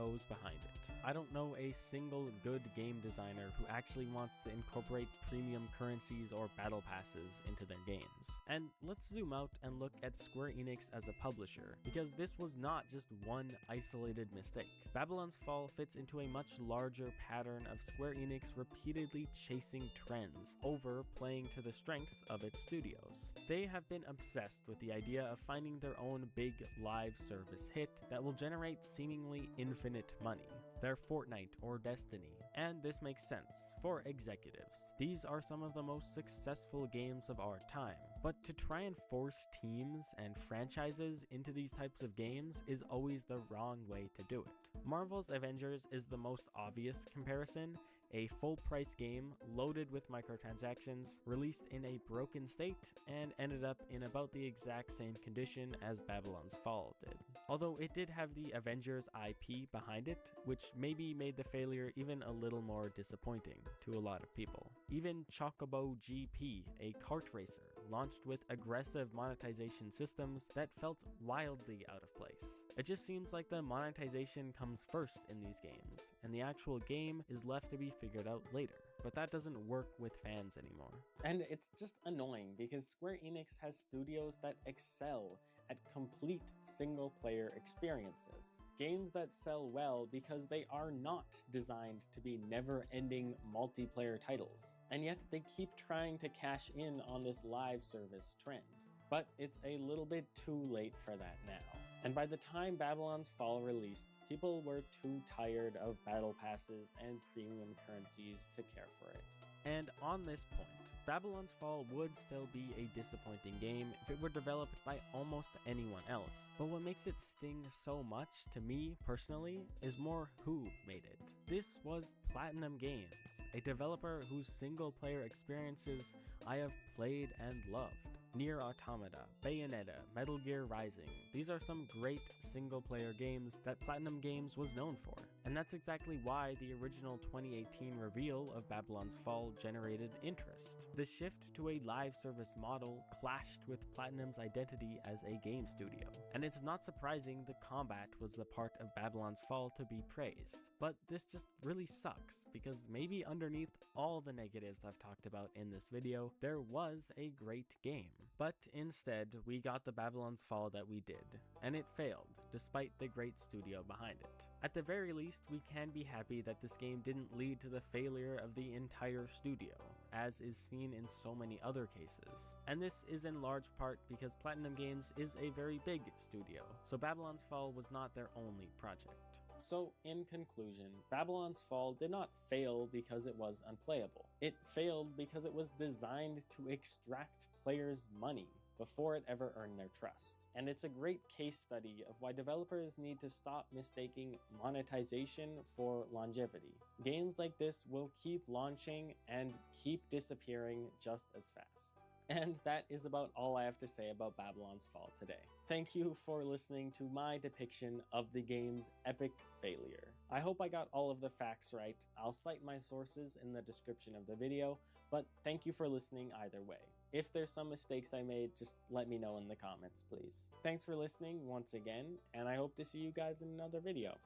CEOs behind it. I don't know a single good game designer who actually wants to incorporate premium currencies or battle passes into their games. And let's zoom out and look at Square Enix as a publisher, because this was not just one isolated mistake. Babylon's Fall fits into a much larger pattern of Square Enix repeatedly chasing trends over playing to the strengths of its studios. They have been obsessed with the idea of finding their own big live service hit that will generate seemingly infinite money. They're Fortnite or Destiny, and this makes sense for executives. These are some of the most successful games of our time, but to try and force teams and franchises into these types of games is always the wrong way to do it. Marvel's Avengers is the most obvious comparison, a full-price game loaded with microtransactions, released in a broken state, and ended up in about the exact same condition as Babylon's Fall did. Although it did have the Avengers IP behind it, which maybe made the failure even a little more disappointing to a lot of people. Even Chocobo GP, a kart racer, launched with aggressive monetization systems that felt wildly out of place. It just seems like the monetization comes first in these games, and the actual game is left to be figured out later. But that doesn't work with fans anymore. And it's just annoying because Square Enix has studios that excel at complete single-player experiences. Games that sell well because they are not designed to be never-ending multiplayer titles. And yet they keep trying to cash in on this live service trend. But it's a little bit too late for that now. And by the time Babylon's Fall released, people were too tired of battle passes and premium currencies to care for it. And on this point, Babylon's Fall would still be a disappointing game if it were developed by almost anyone else. But what makes it sting so much to me personally is more who made it. This was Platinum Games, a developer whose single-player experiences I have played and loved. Nier Automata, Bayonetta, Metal Gear Rising. These are some great single-player games that Platinum Games was known for. And that's exactly why the original 2018 reveal of Babylon's Fall generated interest. The shift to a live service model clashed with Platinum's identity as a game studio. And it's not surprising the combat was the part of Babylon's Fall to be praised. But this just really sucks, because maybe underneath all the negatives I've talked about in this video, there was a great game. But instead, we got the Babylon's Fall that we did, and it failed, despite the great studio behind it. At the very least, we can be happy that this game didn't lead to the failure of the entire studio, as is seen in so many other cases. And this is in large part because Platinum Games is a very big studio, so Babylon's Fall was not their only project. So, in conclusion, Babylon's Fall did not fail because it was unplayable. It failed because it was designed to extract players' money before it ever earned their trust. And it's a great case study of why developers need to stop mistaking monetization for longevity. Games like this will keep launching and keep disappearing just as fast. And that is about all I have to say about Babylon's Fall today. Thank you for listening to my depiction of the game's epic failure. I hope I got all of the facts right. I'll cite my sources in the description of the video, but thank you for listening either way. If there's some mistakes I made, just let me know in the comments, please. Thanks for listening once again, and I hope to see you guys in another video.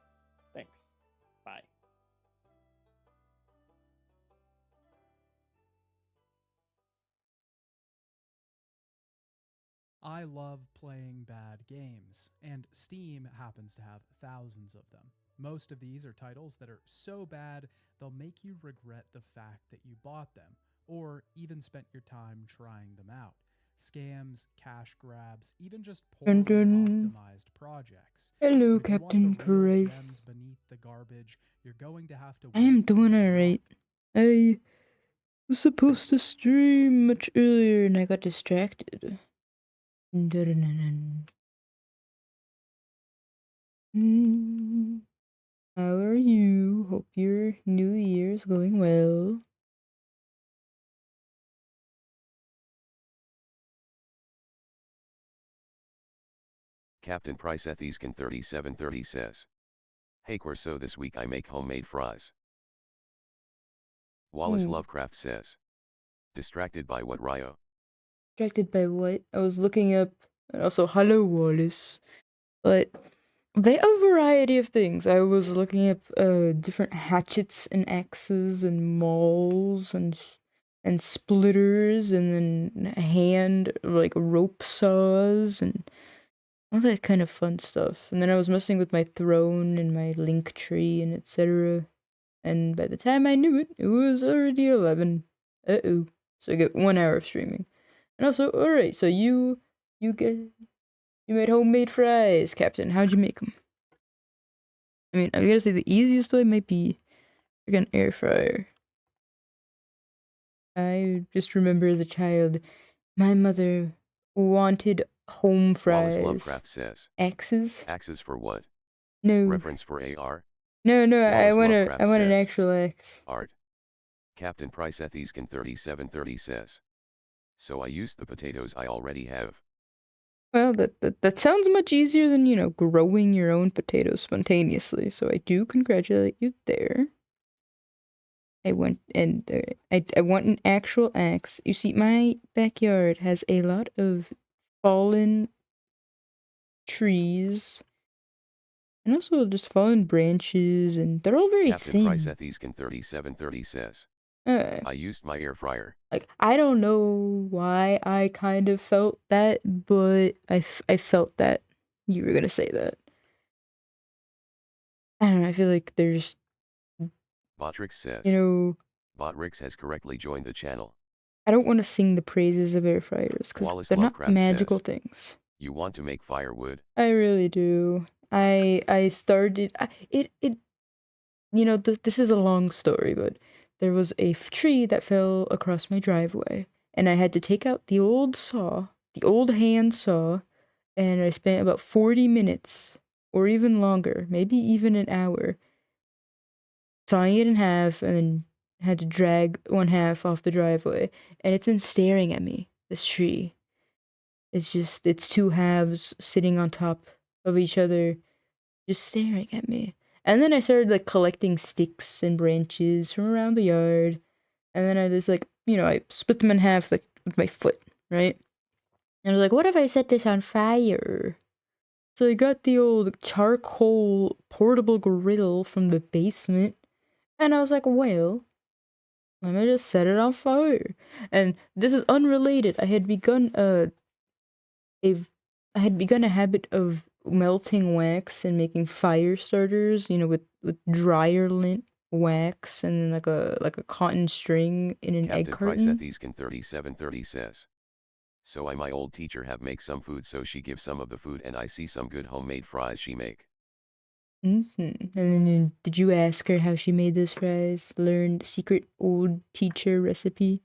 Thanks. Bye. I love playing bad games, and Steam happens to have thousands of them. Most of these are titles that are so bad, they'll make you regret the fact that you bought them, or even spent your time trying them out. Scams, cash grabs, even just poorly optimized projects. Hello, But if you want Captain the real Price. gems beneath the garbage, you're going to have to I am wait doing for the alright. luck. I was supposed to stream much earlier and I got distracted. How are you? Hope your new year's going well. Captain Price Ethescan 3730 says. Hey Querrieoh, this week I make homemade fries. Wallace Lovecraft says. Distracted by what, Ryo? Distracted by what? I was looking up, and also hello Wallace. But They have a variety of things. I was looking at different hatchets and axes and mauls and splitters and then hand like rope saws and all that kind of fun stuff. And then I was messing with my throne and my link tree and etc. And by the time I knew it, it was already 11. Uh-oh. So I get 1 hour of streaming. And also, alright, so you made homemade fries, Captain. How'd you make them? I mean, I gotta say the easiest way might be like an air fryer. I just remember as a child, my mother wanted home Wallace fries. Lovecraft says. Axes? Axes for what? No. Reference for AR? No, Wallace I want Lovecraft an says. actual axe. Art. Captain Price Ethescan 3730 says. So I used the potatoes I already have. Well, that sounds much easier than, you know, growing your own potatoes spontaneously. So I do congratulate you there. I want an actual axe. You see, my backyard has a lot of fallen trees and also just fallen branches, and they're all very Captain thin. Price Ethescan 3730 says. I used my air fryer. Like, I don't know why I kind of felt that, but I felt that you were gonna say that. I don't know, I feel like there's, Botrix says. you know, Botrix has correctly joined the channel. I don't want to sing the praises of air fryers because they're not magical things. You want to make firewood? I really do. I started it you know, this is a long story, but there was a tree that fell across my driveway, and I had to take out the old saw, the old hand saw, and I spent about 40 minutes or even longer, maybe even an hour, sawing it in half and then had to drag one half off the driveway, and it's been staring at me, this tree. It's two halves sitting on top of each other, just staring at me. And then I started like collecting sticks and branches from around the yard. And then I just like, you know, I split them in half like with my foot, right? And I was like, what if I set this on fire? So I got the old charcoal portable grill from the basement. And I was like, well, let me just set it on fire. And this is unrelated. I had begun a habit of melting wax and making fire starters, you know, with dryer lint wax and then like a cotton string in an egg carton. Captain Price Ethescan 3730 says. So I my old teacher have make some food, so she give some of the food and I see some good homemade fries she make. And then did you ask her how she made those fries? Learned secret old teacher recipe?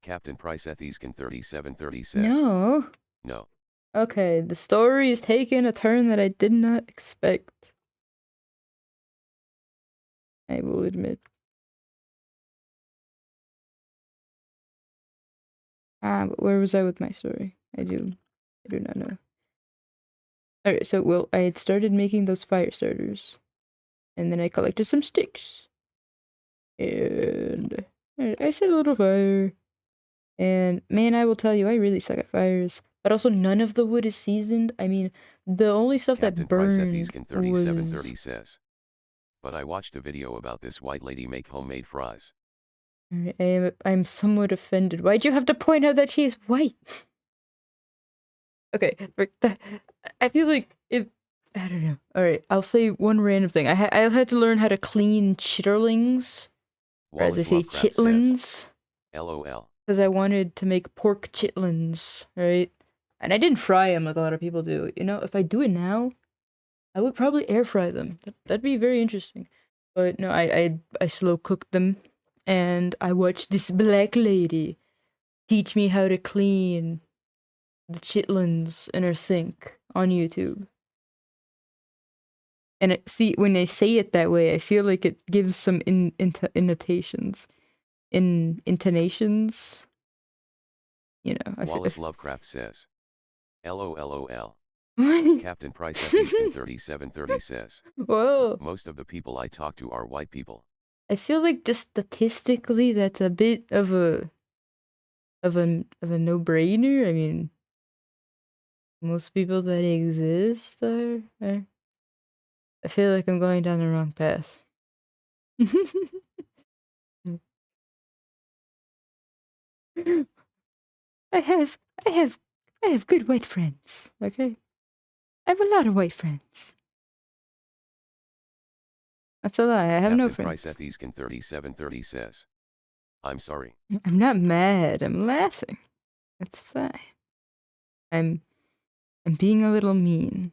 Captain Price Ethescan 3730 says. No. No. Okay, the story is taking a turn that I did not expect. I will admit. But where was I with my story? I do not know. Alright, so, well, I had started making those fire starters. And then I collected some sticks. And I set a little fire. And, man, I will tell you, I really suck at fires. But also, none of the wood is seasoned. I mean, the only stuff Captain that burned Price Ethescan 3730 was... says. But I watched a video about this white lady make homemade fries. I'm somewhat offended. Why'd you have to point out that she is white? Okay, I feel like if I don't know. All right, I'll say one random thing. I had to learn how to clean chitterlings, or as they say, chitlins. LOL. Because I wanted to make pork chitlins, right? And I didn't fry them like a lot of people do. You know, if I do it now, I would probably air fry them. That'd be very interesting. But no, I slow cooked them, and I watched this black lady teach me how to clean the chitlins in her sink on YouTube. And see, when I say it that way, I feel like it gives some intonations. Intonations. You know. Wallace Lovecraft says. LOLOL. Captain Price Ethescan 3730 says. Whoa. Most of the people I talk to are white people. I feel like just statistically that's a bit of a of a no-brainer. I mean, most people that exist are I feel like I'm going down the wrong path. I have I have I have good white friends, okay? I have a lot of white friends. That's a lie. I have no Captain friends. Price Ethiscan 3730 says. I'm sorry. I'm not mad. I'm laughing. That's fine. I'm being a little mean.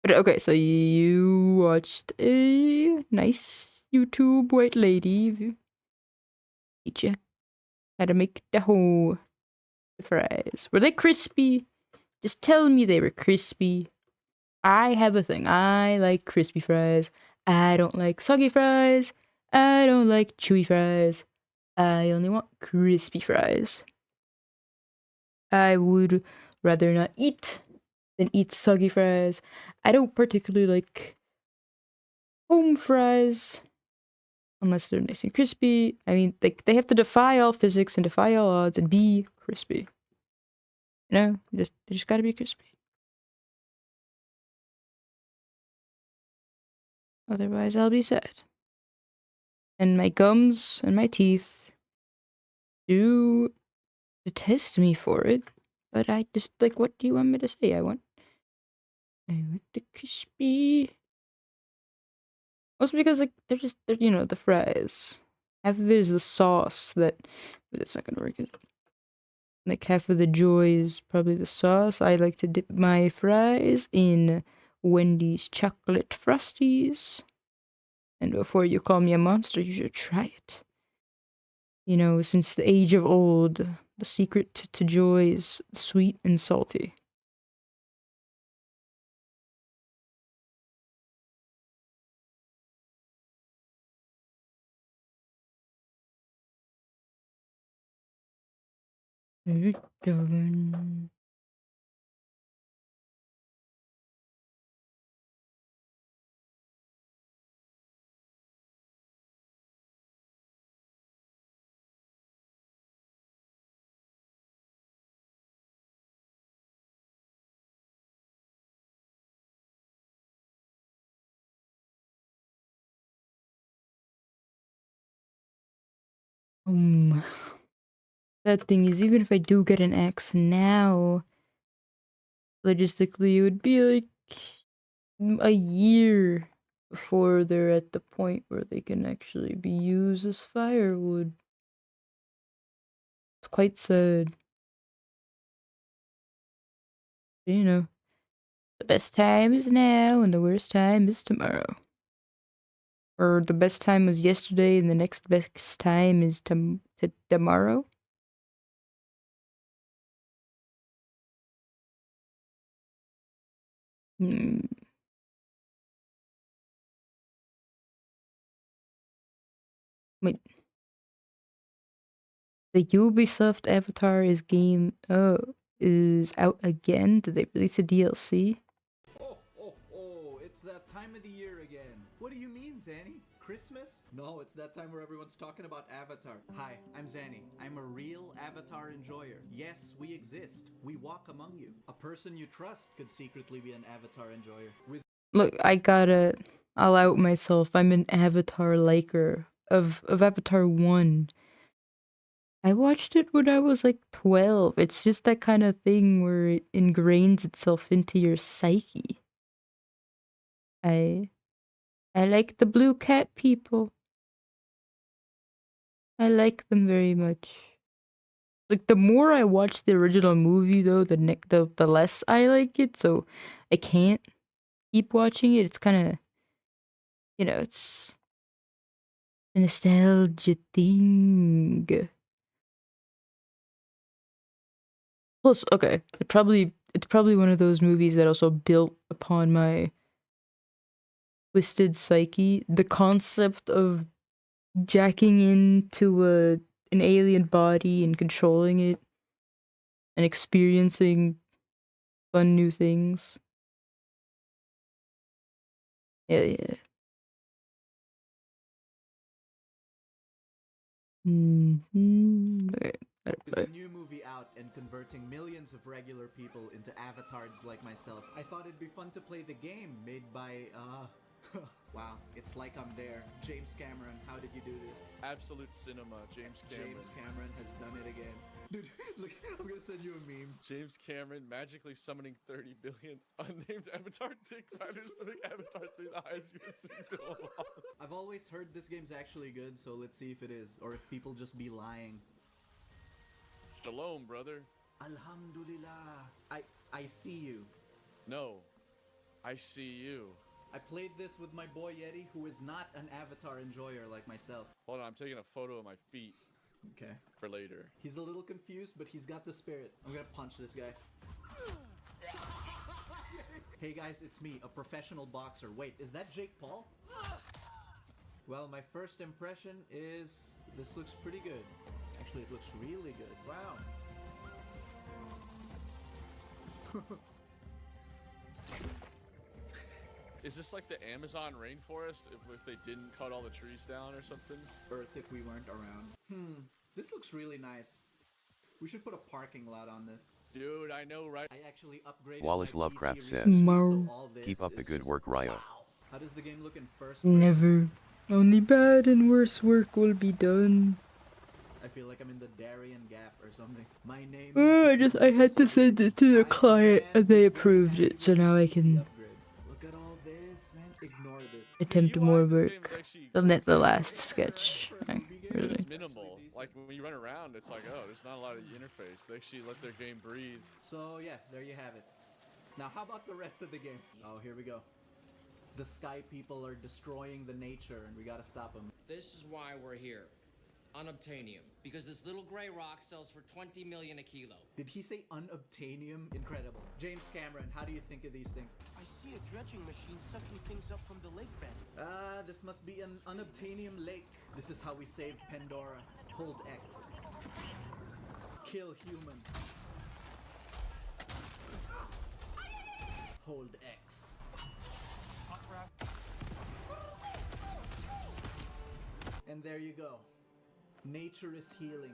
But okay, so you watched a nice YouTube white lady teach you how to make the whole fries. Were they crispy? Just tell me they were crispy. I have a thing. I like crispy fries. I don't like soggy fries. I don't like chewy fries. I only want crispy fries. I would rather not eat than eat soggy fries. I don't particularly like home fries unless they're nice and crispy. I mean, they have to defy all physics and defy all odds and be crispy. You know, they just gotta be crispy. Otherwise, I'll be sad. And my gums and my teeth do detest me for it. But I just like, what do you want me to say? I want the crispy. Also because like they're you know the fries. Half of it is the sauce that, but it's not gonna work. Like half of the joy is probably the sauce. I like to dip my fries in Wendy's chocolate frosties. And before you call me a monster, you should try it. You know, since the age of old, the secret to joy is sweet and salty. That thing is, even if I do get an X now, logistically, it would be like a year before they're at the point where they can actually be used as firewood. It's quite sad. You know, the best time is now and the worst time is tomorrow. Or the best time was yesterday and the next best time is tomorrow. Hmm. Wait, the Ubisoft Avatar is out again. Did they release a DLC? Oh, it's that time of the year again. What do you mean, Zanny? Christmas? No, it's that time where everyone's talking about Avatar. Hi, I'm Zanny. I'm a real Avatar enjoyer. Yes, we exist. We walk among you. A person you trust could secretly be an Avatar enjoyer. Look, I'll out myself. I'm an Avatar liker of Avatar 1. I watched it when I was like 12. It's just that kind of thing where it ingrains itself into your psyche. I like the blue cat people. I like them very much. Like the more I watch the original movie though, the less I like it, so I can't keep watching it. It's kind of, you know, it's a nostalgia thing. Plus, okay, it's probably one of those movies that also built upon my twisted psyche. The concept of jacking into an alien body and controlling it and experiencing fun new things. Yeah. Okay, let it With play. a new movie out and converting millions of regular people into avatars like myself, I thought it'd be fun to play the game made by, wow, it's like I'm there. James Cameron, how did you do this? Absolute cinema, James Cameron. James Cameron has done it again. Dude, look, I'm gonna send you a meme. James Cameron magically summoning 30 billion unnamed Avatar dick riders to make Avatar 3 the highest grossing film of all. I've always heard this game's actually good, so let's see if it is, or if people just be lying. Shalom, brother. Alhamdulillah. I see you. No, I see you. I played this with my boy Yeti, who is not an Avatar enjoyer like myself. Hold on, I'm taking a photo of my feet Okay. for later. He's a little confused, but he's got the spirit. I'm gonna punch this guy. Hey guys, it's me, a professional boxer. Wait, is that Jake Paul? Well, my first impression is this looks pretty good. Actually, it looks really good. Wow. Is this like the Amazon rainforest if they didn't cut all the trees down or something? Earth if we weren't around. This looks really nice. We should put a parking lot on this. Dude, I know, right? I actually upgraded Wallace my Lovecraft PC says, recently, Mar- so all this "Keep up the is good just- work, Ryo." Wow. How does the game look in first person? Never. Only bad and worse work will be done. I feel like I'm in the Darien Gap or something. My name I had to send it to the client and they approved it, so now I can Look at all this, man. Ignore this. attempt UI more in this game work is actually than the last sketch. Really. It's minimal. Like when you run around, it's like, oh, there's not a lot of interface. They actually let their game breathe. So yeah, there you have it. Now how about the rest of the game? Oh, here we go. The sky people are destroying the nature and we gotta stop them. This is why we're here. Unobtainium. Because this little gray rock sells for 20 million a kilo. Did he say unobtainium? Incredible. James Cameron, how do you think of these things? I see a dredging machine sucking things up from the lake bed. This must be an unobtainium lake. This is how we save Pandora. Hold X. Kill human. Hold X. And there you go. Nature is healing.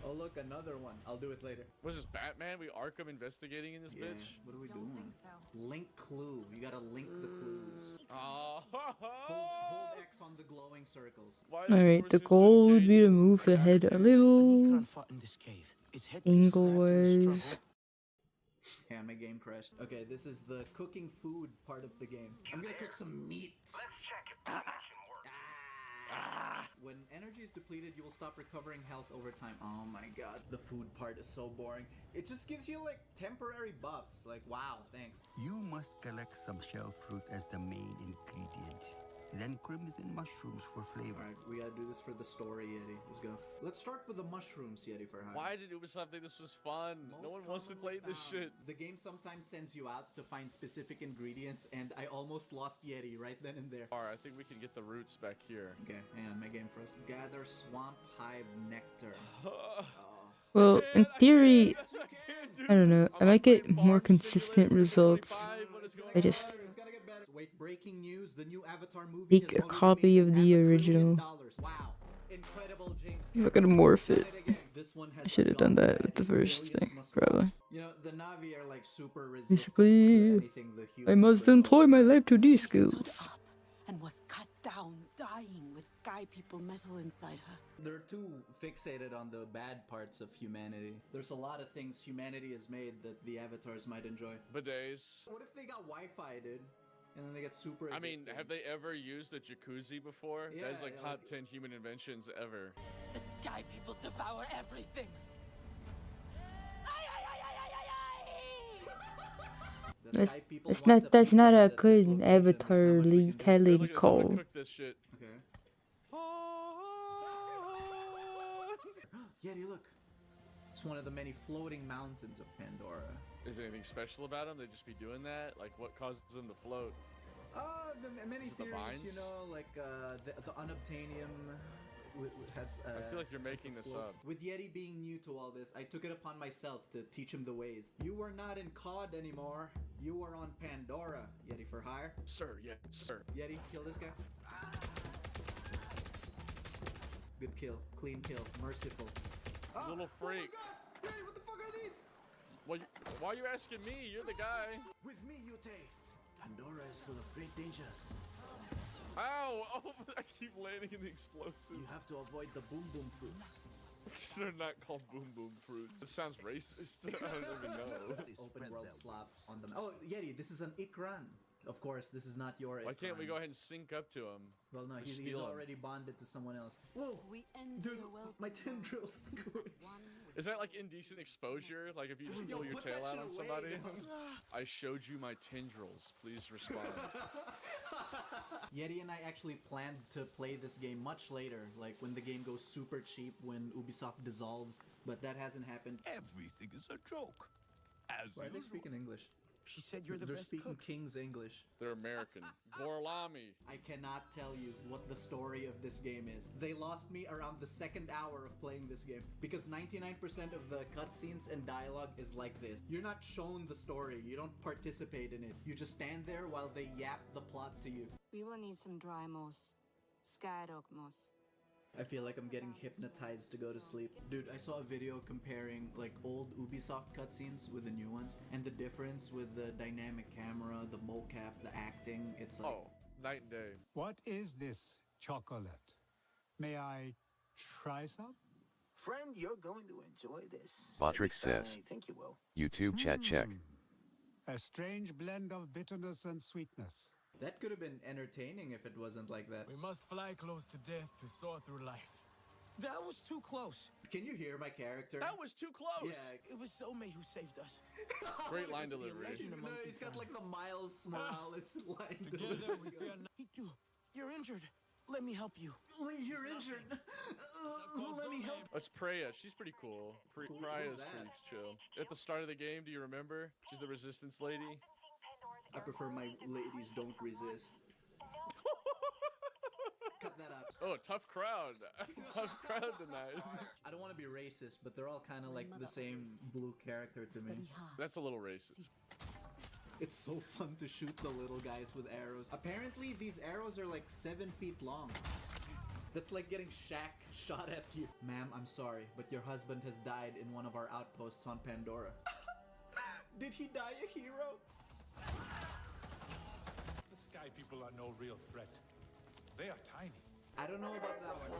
Oh look, another one. I'll do it later. What is this, Batman? We Arkham investigating in this bitch? What are we Don't doing? think so. Link clue. You gotta link the clues. Oh. Hold X on the glowing circles. Alright, the goal would be to move the head a little Nikon fought in this cave. His head piece snapped in the angle-wise. struggle. Yeah, my game crashed. Okay, this is the cooking food part of the game. I'm gonna cook some meat. When energy is depleted, you will stop recovering health over time. Oh my god, the food part is so boring. It just gives you like temporary buffs. Like, wow, thanks. You must collect some shell fruit as the main ingredient. Then crimson mushrooms for flavor. Alright, we gotta do this for the story, Yeti. Let's go. Let's start with the mushrooms, Yeti, for hire. Why did it was something this was fun? No one wants to play this shit. The game sometimes sends you out to find specific ingredients, and I almost lost Yeti right then and there. Alright, I think we can get the roots back here. Okay, hang on, my game first. Gather swamp hive nectar. Well, in theory, I don't know. I might get more consistent results. I just Wait, breaking news, the new Avatar movie take has a already copy made of the $500 original. million. Wow. Incredible, James. If I could morph it. This one has I should have done gone that with the bad. first Millions thing, must probably. watch. You know, the Navi are like super resistant Basically, to anything the I humans must bring employ over. my life to these She stood skills. up and was cut down, dying with sky people metal inside her. They're too fixated on the bad parts of humanity. There's a lot of things humanity has made that the avatars might enjoy. Bidets. What if they got Wi-Fi, dude? And then they get super I mean, addicted? have they ever used a jacuzzi before? Yeah, That is like yeah, top like- 10 human inventions ever. The sky people devour everything. The That's sky people that's want the not that's pizza not a at this good location. avatar There's not much we lead can do. cat Hey, lady look at someone call. cook this shit. Okay. Yeti, look. It's one of the many floating mountains of Pandora. Is there anything special about them? They just be doing that? Like, what causes them to float? Many Is it the theories, you vines? know, like the unobtainium has. I feel like you're has the making this float. up. With Yeti being new to all this, I took it upon myself to teach him the ways. You are not in COD anymore. You are on Pandora. Yeti for hire. Sir, yeah, sir. Yeti, kill this guy. Good kill. Clean kill. Merciful. Ah! Little freak. Oh my god! Hey, what the fuck are these? Well, why are you asking me? You're the guy. With me, Yute. Pandora is full of great dangers. Ow! Oh, I keep landing in the explosive. You have to avoid the boom boom fruits. They're not called boom boom fruits. This sounds racist. I don't even know. Open world slap on them. Oh, Yeti, this is an Ikran. Of course, this is not your Ikran. Why can't we go ahead and sync up to him? Well, no, he's steal him. already bonded to someone else. Whoa! We end Dude, your welcome. my tendrils. Is that like indecent exposure? Like if you just pull your put tail that out shit on away, somebody? man. I showed you my tendrils. Please respond. Yeti and I actually planned to play this game much later, like when the game goes super cheap, when Ubisoft dissolves, but that hasn't happened. Everything is a joke. As Why are they usual. speaking English? She said you're the They're best speaking cook. King's English. They're American. Gorlami. I cannot tell you what the story of this game is. They lost me around the second hour of playing this game because 99% of the cutscenes and dialogue is like this. You're not shown the story, you don't participate in it. You just stand there while they yap the plot to you. We will need some dry moss. Skyrock moss. I feel like I'm getting hypnotized to go to sleep. Dude, I saw a video comparing like old Ubisoft cutscenes with the new ones and the difference with the dynamic camera, the mocap, the acting. It's like... Oh, night and day. What is this chocolate? May I try some? Friend, you're going to enjoy this. Botrix says, I think you will. YouTube chat check. A strange blend of bitterness and sweetness. That could have been entertaining if it wasn't like that. We must fly close to death to soar through life. That was too close. Can you hear my character? That was too close. Yeah. It was Somei who saved us. Great line delivery. He's got like the Miles Morales line Together delivery. we fear You're injured. Let me help you. You're injured. Let me help. It's Preya. She's pretty cool. Preya's pretty chill. At the start of the game, do you remember? She's the resistance lady. I prefer my ladies don't resist. Cut that out. Oh, tough crowd. Tough crowd tonight. I don't want to be racist, but they're all kind of like the same blue character to me. That's a little racist. It's so fun to shoot the little guys with arrows. Apparently, these arrows are like 7 feet long. That's like getting Shaq shot at you. Ma'am, I'm sorry, but your husband has died in one of our outposts on Pandora. Did he die a hero? The sky people are no real threat. They are tiny. I don't know about that one.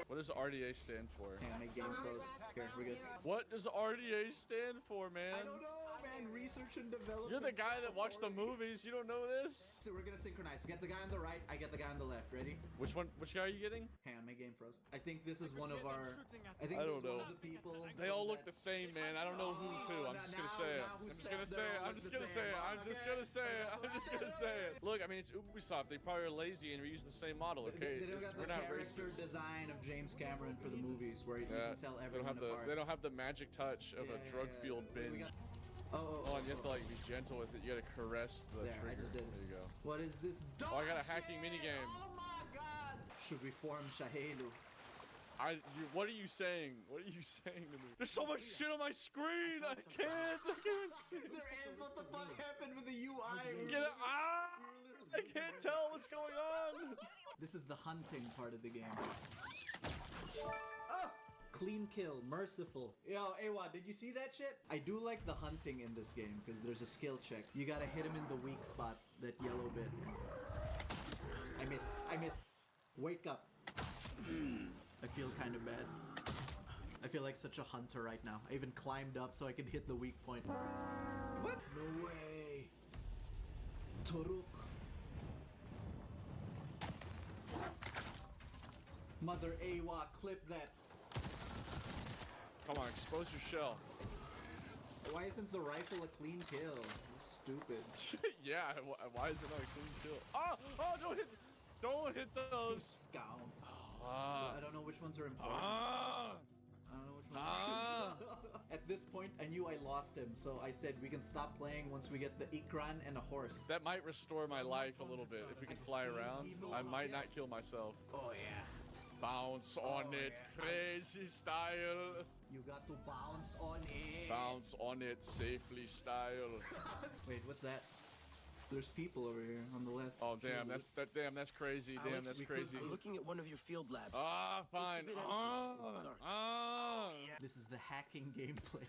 What does RDA stand for? Hang on, my game froze. Here, we're good. What does RDA stand for, man? I don't know, man. Research and development. You're the guy that watched the movies. You don't know this? So we're gonna synchronize. Get the guy on the right. I get the guy on the left. Ready? Which one? Which guy are you getting? Hang on, my game froze. I think this is one of our. I think I this don't is one know. of the people. They all look the same, man. I don't know who's who. I'm just gonna say it. I'm just gonna say it. I'm just gonna say it. I'm just gonna say it. I'm just gonna say it. Look, I mean, it's Ubisoft. They probably are lazy and reuse the same model. Okay, They don't got we're the not character racist. design of James Cameron for the movies, where you can tell everyone apart. They don't have the magic touch of a drug-fueled binge. Oh, and you have to like be gentle with it. You gotta caress the there, trigger. I just did. There you go. What is this? Oh, I got a hacking minigame. Oh my god! Should we form Shahelu? What are you saying? What are you saying to me? There's so much shit on my screen. I can't see. There is. What the fuck happened with the UI? Get it? I can't tell what's going on. This is the hunting part of the game. Oh! Clean kill, merciful. Yo, Awa, did you see that shit? I do like the hunting in this game because there's a skill check. You gotta hit him in the weak spot, that yellow bit. I missed. Wake up. I feel kind of bad. I feel like such a hunter right now. I even climbed up so I could hit the weak point. What? No way. Toruk. Mother Awa, clip that. Come on, expose your shell. Why isn't the rifle a clean kill? It's stupid. Yeah, why is it not a clean kill? Oh, don't hit those. Scout. I don't know which ones are important. I don't know which ones. At this point, I knew I lost him, so I said we can stop playing once we get the Ikran and a horse. That might restore my life a little bit if we can fly around. I might not kill myself. Oh yeah. Bounce on it, crazy style. You got to bounce on it. Bounce on it, safely style. Wait, what's that? There's people over here on the left. Oh damn, that's crazy. Damn, Alex, that's crazy. I'm looking at one of your field labs. Ah, fine. It's a bit empty. This is the hacking gameplay.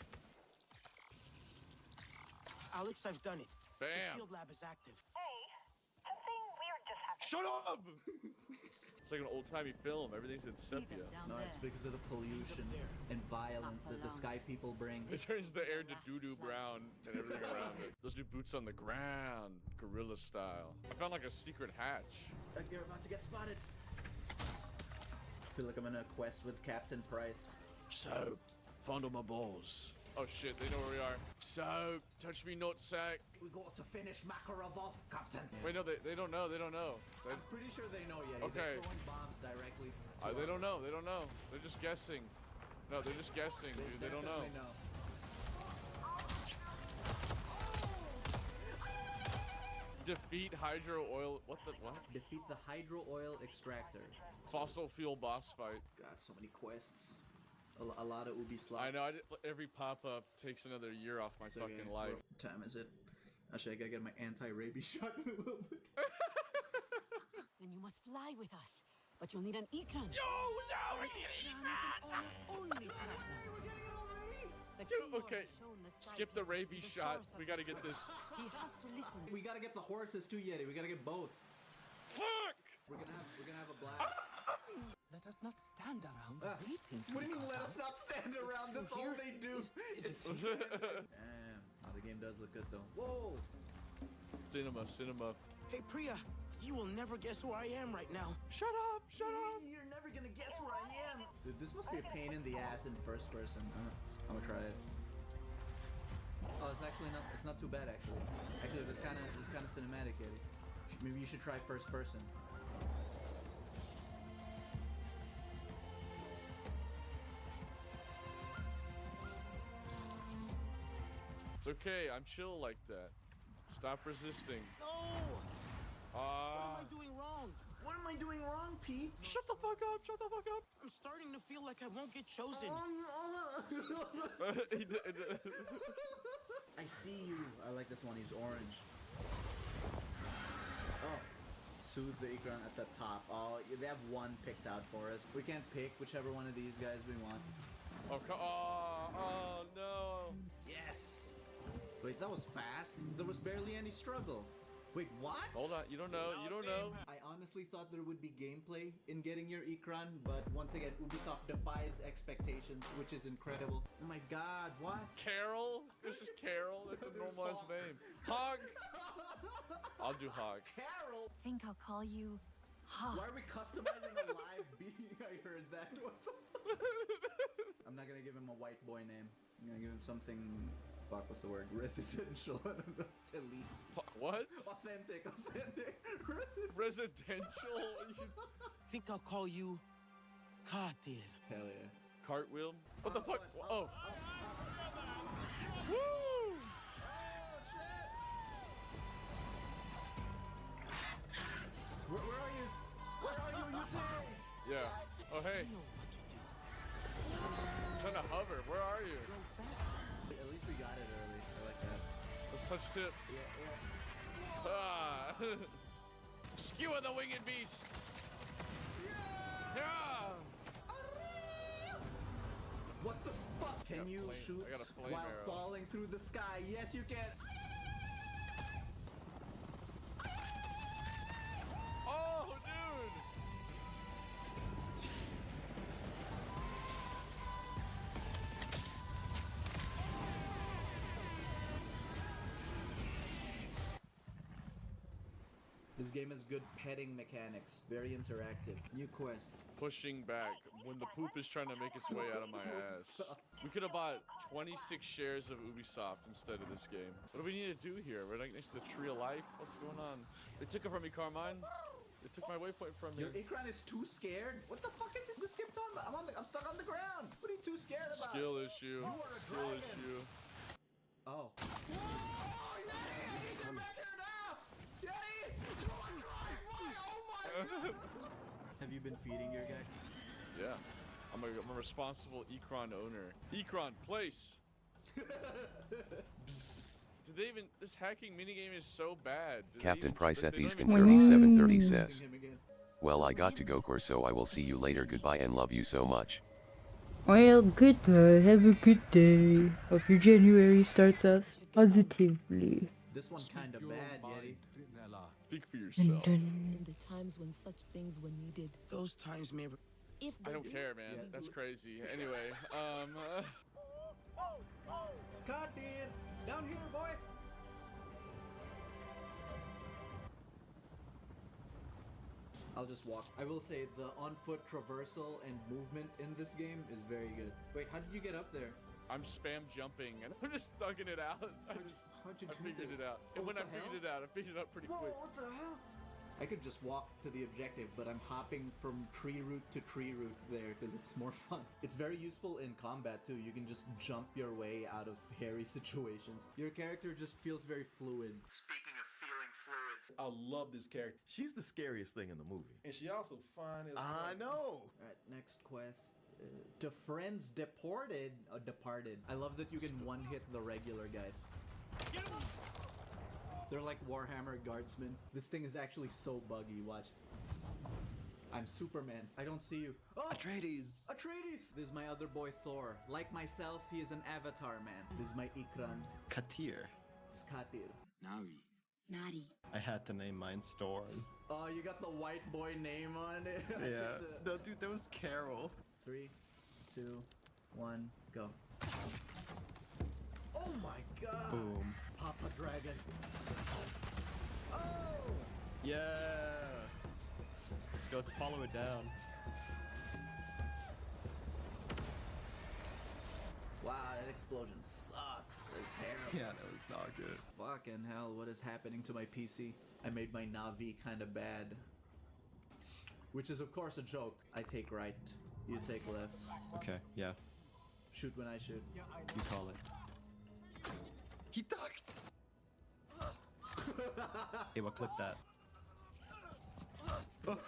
Alex, I've done it. Bam. The field lab is active. Something weird just happened. Shut up! It's like an old-timey film. Everything's in sepia. No, it's because of the pollution and violence that the sky people bring. It turns the air to doo-doo brown and everything around it. Those new boots on the ground, gorilla style. I found like a secret hatch. You're about to get spotted. I feel like I'm in a quest with Captain Price. So, fondle my balls. Oh shit, they know where we are. So, touch me nutsack. We got to finish Makarov off, Captain. Wait, no, they don't know. They don't know. I'm pretty sure they know yet. Okay. They're throwing bombs directly. They don't know. They don't know. They're just guessing. No, they're just guessing, dude. They don't know. Defeat hydro oil. What? Defeat the hydro oil extractor. Fossil fuel boss fight. God, so many quests. A lot of Ubisoft. I know. Every pop-up takes another year off my fucking life. What time is it? Actually, I gotta get my anti-rabies shot in a little bit. Then you must fly with us. But you'll need an ikran. Yo, no, we need an ikran! Only problem. Dude, okay, skip the rabies shot. We gotta get this. He has to listen. We gotta get the horses too, Yeti. We gotta get both. Fuck! We're gonna have a blast. Let us not stand around waiting. What do you mean let us not stand around? That's all they do. Damn. Oh, the game does look good though. Whoa! Cinema. Hey, Priya, you will never guess who I am right now. Shut up! You're never gonna guess where I am. Dude, this must be a pain in the ass in first person. I'm gonna try it. Oh, it's actually not. It's not too bad actually. Actually, this kind of cinematic, Eddie. Maybe you should try first person. It's okay. I'm chill like that. Stop resisting. No! What am I doing wrong? What am I doing wrong, Pete? Shut the fuck up! Shut the fuck up! I'm starting to feel like I won't get chosen. I see you. I like this one. He's orange. Oh. Soothe the Ikran at the top. Oh, they have one picked out for us. We can't pick whichever one of these guys we want. Oh no. Yes. Wait, that was fast. There was barely any struggle. Wait, what? Hold on, you don't know. I honestly thought there would be gameplay in getting your Ikran, but once again, Ubisoft defies expectations, which is incredible. Oh my god, what? Carol? This is Carol. That's a normalized name. Hog. I'll do Hog. Carol? Think I'll call you Hog. Why are we customizing a live being? I heard that. What the fuck? I'm not gonna give him a white boy name. I'm gonna give him something. Fuck, what's the word? Residential. I don't know. At least. What? Authentic. Residential? Think I'll call you Katir. Hell yeah. Cartwheel? What the fuck? Oh. Woo! Where are you? Where are you, you thing? Yeah. Oh, hey. I'm trying to hover. Where are you? At least we got it early. I like that. Let's touch tips. Yeah. Ah. Skewer the winged beast. Yeah. What the fuck? Can you shoot I got a flame while arrow. falling through the sky? Yes, you can. Oh, dude. This game has good petting mechanics, very interactive. New quest. Pushing back when the poop is trying to make its way out of my ass. We could have bought 26 shares of Ubisoft instead of this game. What do we need to do here? We're like next to the tree of life? What's going on? They took it from me, Carmine. They took my waypoint from me. Your Ikran is too scared? What the fuck is it? This skip on? I'm stuck on the ground. What are you too scared about? Skill issue. You are a Skill dragon. issue. Oh. Come back here now! Yeti! Oh my! Have you been feeding your guy? Yeah. I'm a responsible Ikran owner. Ikran, place! Bzz. Did they even? This hacking minigame is so bad. Captain even, Price like, Ethies they can don't even 3730 try. says. Well, I got to go course, so I will see you later. Goodbye and love you so much. Well, goodbye. Have a good day. Hope your January starts off positively. This one kind of bad, Yeti. Speak for yourself. In the times when such things were needed. Those times may. If I don't care, man. That's crazy. Anyway, Cut, dude! Down here, boy! I'll just walk. I will say the on-foot traversal and movement in this game is very good. Wait, how did you get up there? I'm spam jumping and I'm just thugging it out. How'd you I do figured this? it out. And What when I the figured it hell? out, I figured it out pretty Whoa, quick. what the hell? I could just walk to the objective, but I'm hopping from tree root to tree root there because it's more fun. It's very useful in combat too. You can just jump your way out of hairy situations. Your character just feels very fluid. Speaking of feeling fluids, I love this character. She's the scariest thing in the movie. and she also fine as I know. Alright, next quest. To friends deported, departed. I love that you can one-hit the regular guys. They're like Warhammer guardsmen. This thing is actually so buggy, watch. I'm Superman. I don't see you. Oh! Atreides. Atreides! This is my other boy Thor. Like myself, he is an avatar man. This is my Ikran. Katir. Skatir. Navi. Nari. I had to name mine Storm. Oh, you got the white boy name on it. Yeah. No, dude, that was Carol. 3, 2, 1, go. Oh my god! Boom. Papa Dragon. Oh! Yeah. Yo, let's follow it down. Wow, that explosion sucks. That's terrible. Yeah, that was not good. Fucking hell, what is happening to my PC? I made my Navi kind of bad. Which is of course a joke. I take right, you take left. Okay, yeah. Shoot when I shoot. You call it. He ducked! Hey, what clip that? Oh.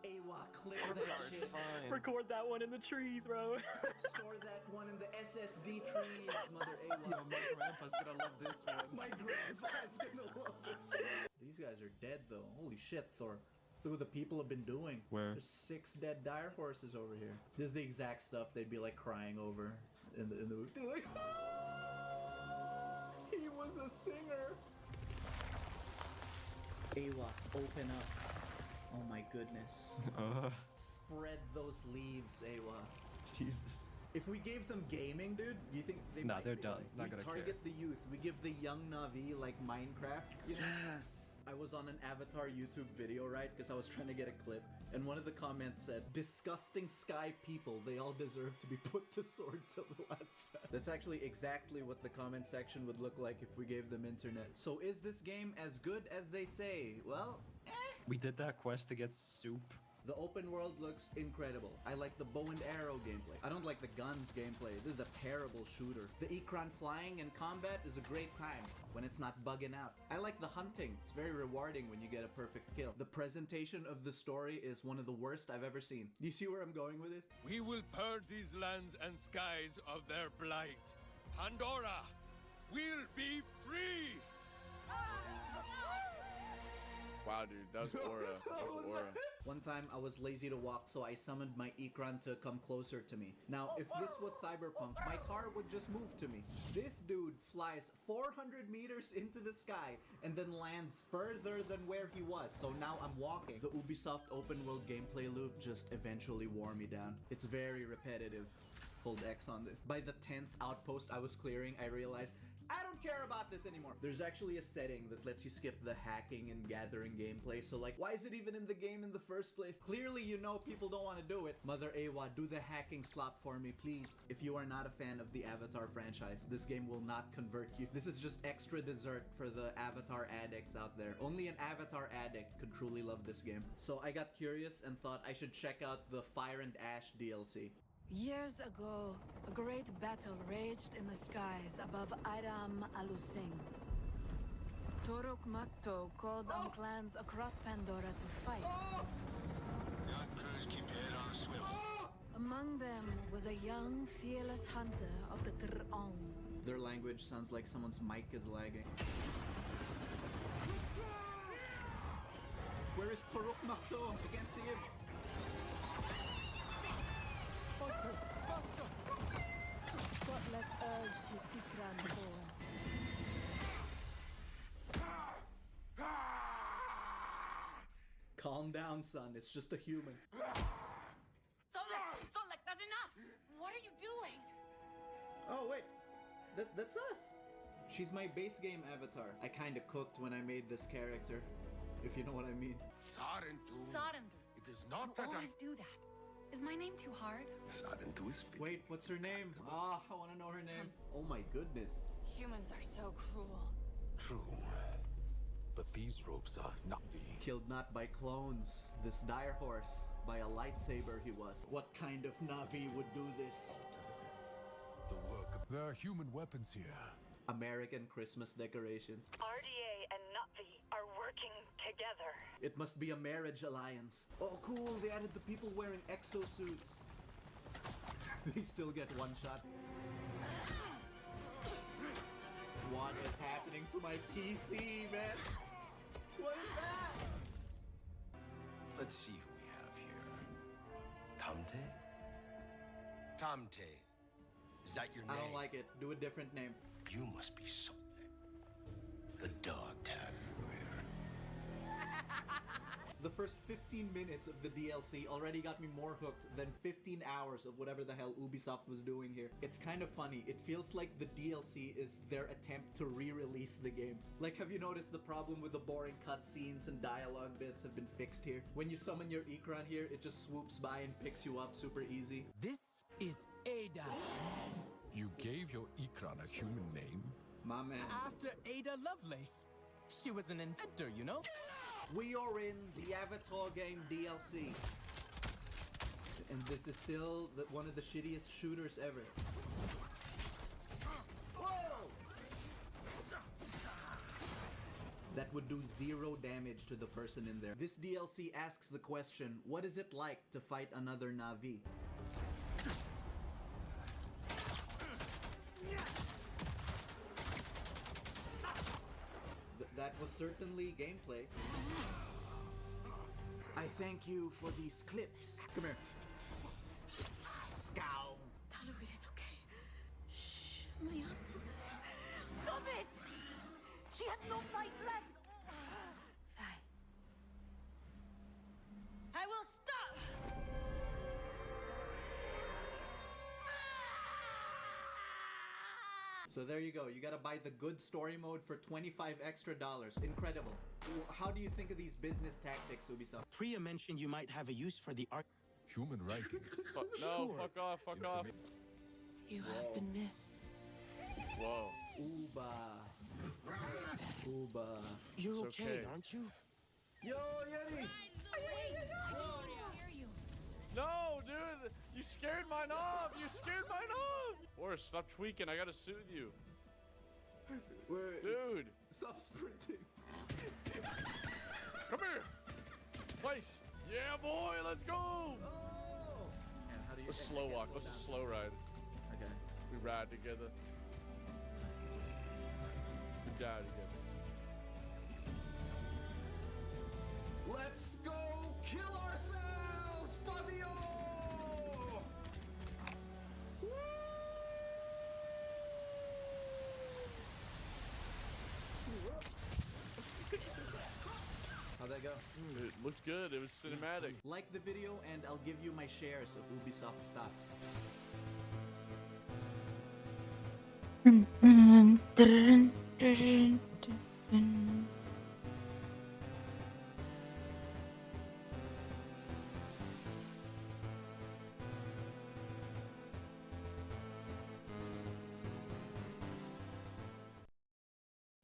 Awa, clear that shit. Fine. Record that one in the trees, bro. Store that one in the SSD trees, Mother Awa. Yo, my grandpa's gonna love this one. My grandpa's gonna love this. These guys are dead though. Holy shit, Thor. Look what the people have been doing. Where? There's 6 dead dire horses over here. This is the exact stuff they'd be like crying over in the movie. They're like, he was a singer. Awa, open up. Oh my goodness. Spread those leaves, Awa. Jesus. If we gave them gaming, dude, you think they Nah, might they're be done. like, Not we gonna target the youth. We give the young Navi like Minecraft. You know? Yes. I was on an Avatar YouTube video, right? Because I was trying to get a clip, and one of the comments said, "Disgusting sky people. They all deserve to be put to sword till the last." That's actually exactly what the comment section would look like if we gave them internet. So is this game as good as they say? Well, We did that quest to get soup. the open world looks incredible. I like the bow and arrow gameplay. I don't like the guns gameplay. This is a terrible shooter. The Ikran flying in combat is a great time when it's not bugging out. I like the hunting. It's very rewarding when you get a perfect kill. The presentation of the story is one of the worst I've ever seen. Do you see where I'm going with this? We will purge these lands and skies of their blight. Pandora will be free! Wow, dude, that was aura. That was aura. One time I was lazy to walk, so I summoned my Ikran to come closer to me. Now, if this was Cyberpunk, my car would just move to me. This dude flies 400 meters into the sky and then lands further than where he was. So now I'm walking. The Ubisoft open world gameplay loop just eventually wore me down. It's very repetitive. Hold X on this. By the 10th outpost I was clearing, I realized I don't care about this anymore. There's actually a setting that lets you skip the hacking and gathering gameplay, so like, why is it even in the game in the first place? Clearly you know people don't want to do it. Mother Awa, do the hacking slop for me, please. If you are not a fan of the Avatar franchise, this game will not convert you. This is just extra dessert for the Avatar addicts out there. Only an Avatar addict could truly love this game. So I got curious and thought I should check out the Fire and Ash DLC. Years ago, a great battle raged in the skies above Iram Alusing. Toruk Makto called on clans across Pandora to fight. Yacht crews keep your head on a swivel. Among them was a young, fearless hunter of the Kr'ong. Their language sounds like someone's mic is lagging. Where is Toruk Makto? I can't see him. Sotlek urged his Ikran forward. Calm down, son. It's just a human. Sotlek, that's enough! What are you doing? Oh, wait. That's us. She's my base game avatar. I kinda cooked when I made this character, if you know what I mean. Sarentu. Sarentu. It is not You that always do that. Is my name too hard? Sarentu is fit. Wait, what's her name? Ah, I wanna know her name. Oh my goodness. Humans are so cruel. True. But these ropes are not the... Killed not by clones. This dire horse. By a lightsaber he was. What kind of Navi would do this? The work of... There are human weapons here. American Christmas decorations. RDA and Navi are working together. It must be a marriage alliance. Oh cool, they added the people wearing exosuits. They still get one shot. What is happening to my PC, man? What is that? Let's see who we have here. Tamte? Tamte. Is that your name? I don't like it. Do a different name. You must be Sotlek, the dog tag operator. The first 15 minutes of the DLC already got me more hooked than 15 hours of whatever the hell Ubisoft was doing here. It's kind of funny. It feels like the DLC is their attempt to re-release the game. Like, have you noticed the problem with the boring cutscenes and dialogue bits have been fixed here? When you summon your Ikran here, it just swoops by and picks you up super easy. This is Ada. You gave your Ikran a human name? My man. After Ada Lovelace. She was an inventor, you know? We are in the Avatar game DLC. And this is still one of the shittiest shooters ever. Whoa! That would do 0 damage to the person in there. This DLC asks the question, what is it like to fight another Navi? That was certainly gameplay. I thank you for these clips. Come here. Scow. Talu, it is okay. Shh, Mayato. Stop it! She has no fight left. Fine. I will stop! So there you go. You gotta buy the good story mode for $25 extra. Incredible. How do you think of these business tactics, Ubisoft? Priya mentioned you might have a use for the art. Human writing. No, fuck off, fuck off. You have been missed. Whoa. Uba. Uba. You're It's okay, okay. aren't you? Yo, Yeti! Wait, I didn't want to scare you. No, dude! You scared mine off! You scared mine off! Or stop tweaking, I gotta soothe you. Wait, Dude! stop sprinting. Come here! Place! Yeah, boy, let's go! Oh! And how do you Let's slow walk, let's just slow ride. Okay. We ride together. We die together. Let's go kill ourselves, Fabio! Woo! How'd that go? It looked good, it was cinematic. Like the video and I'll give you my shares of Ubisoft stock.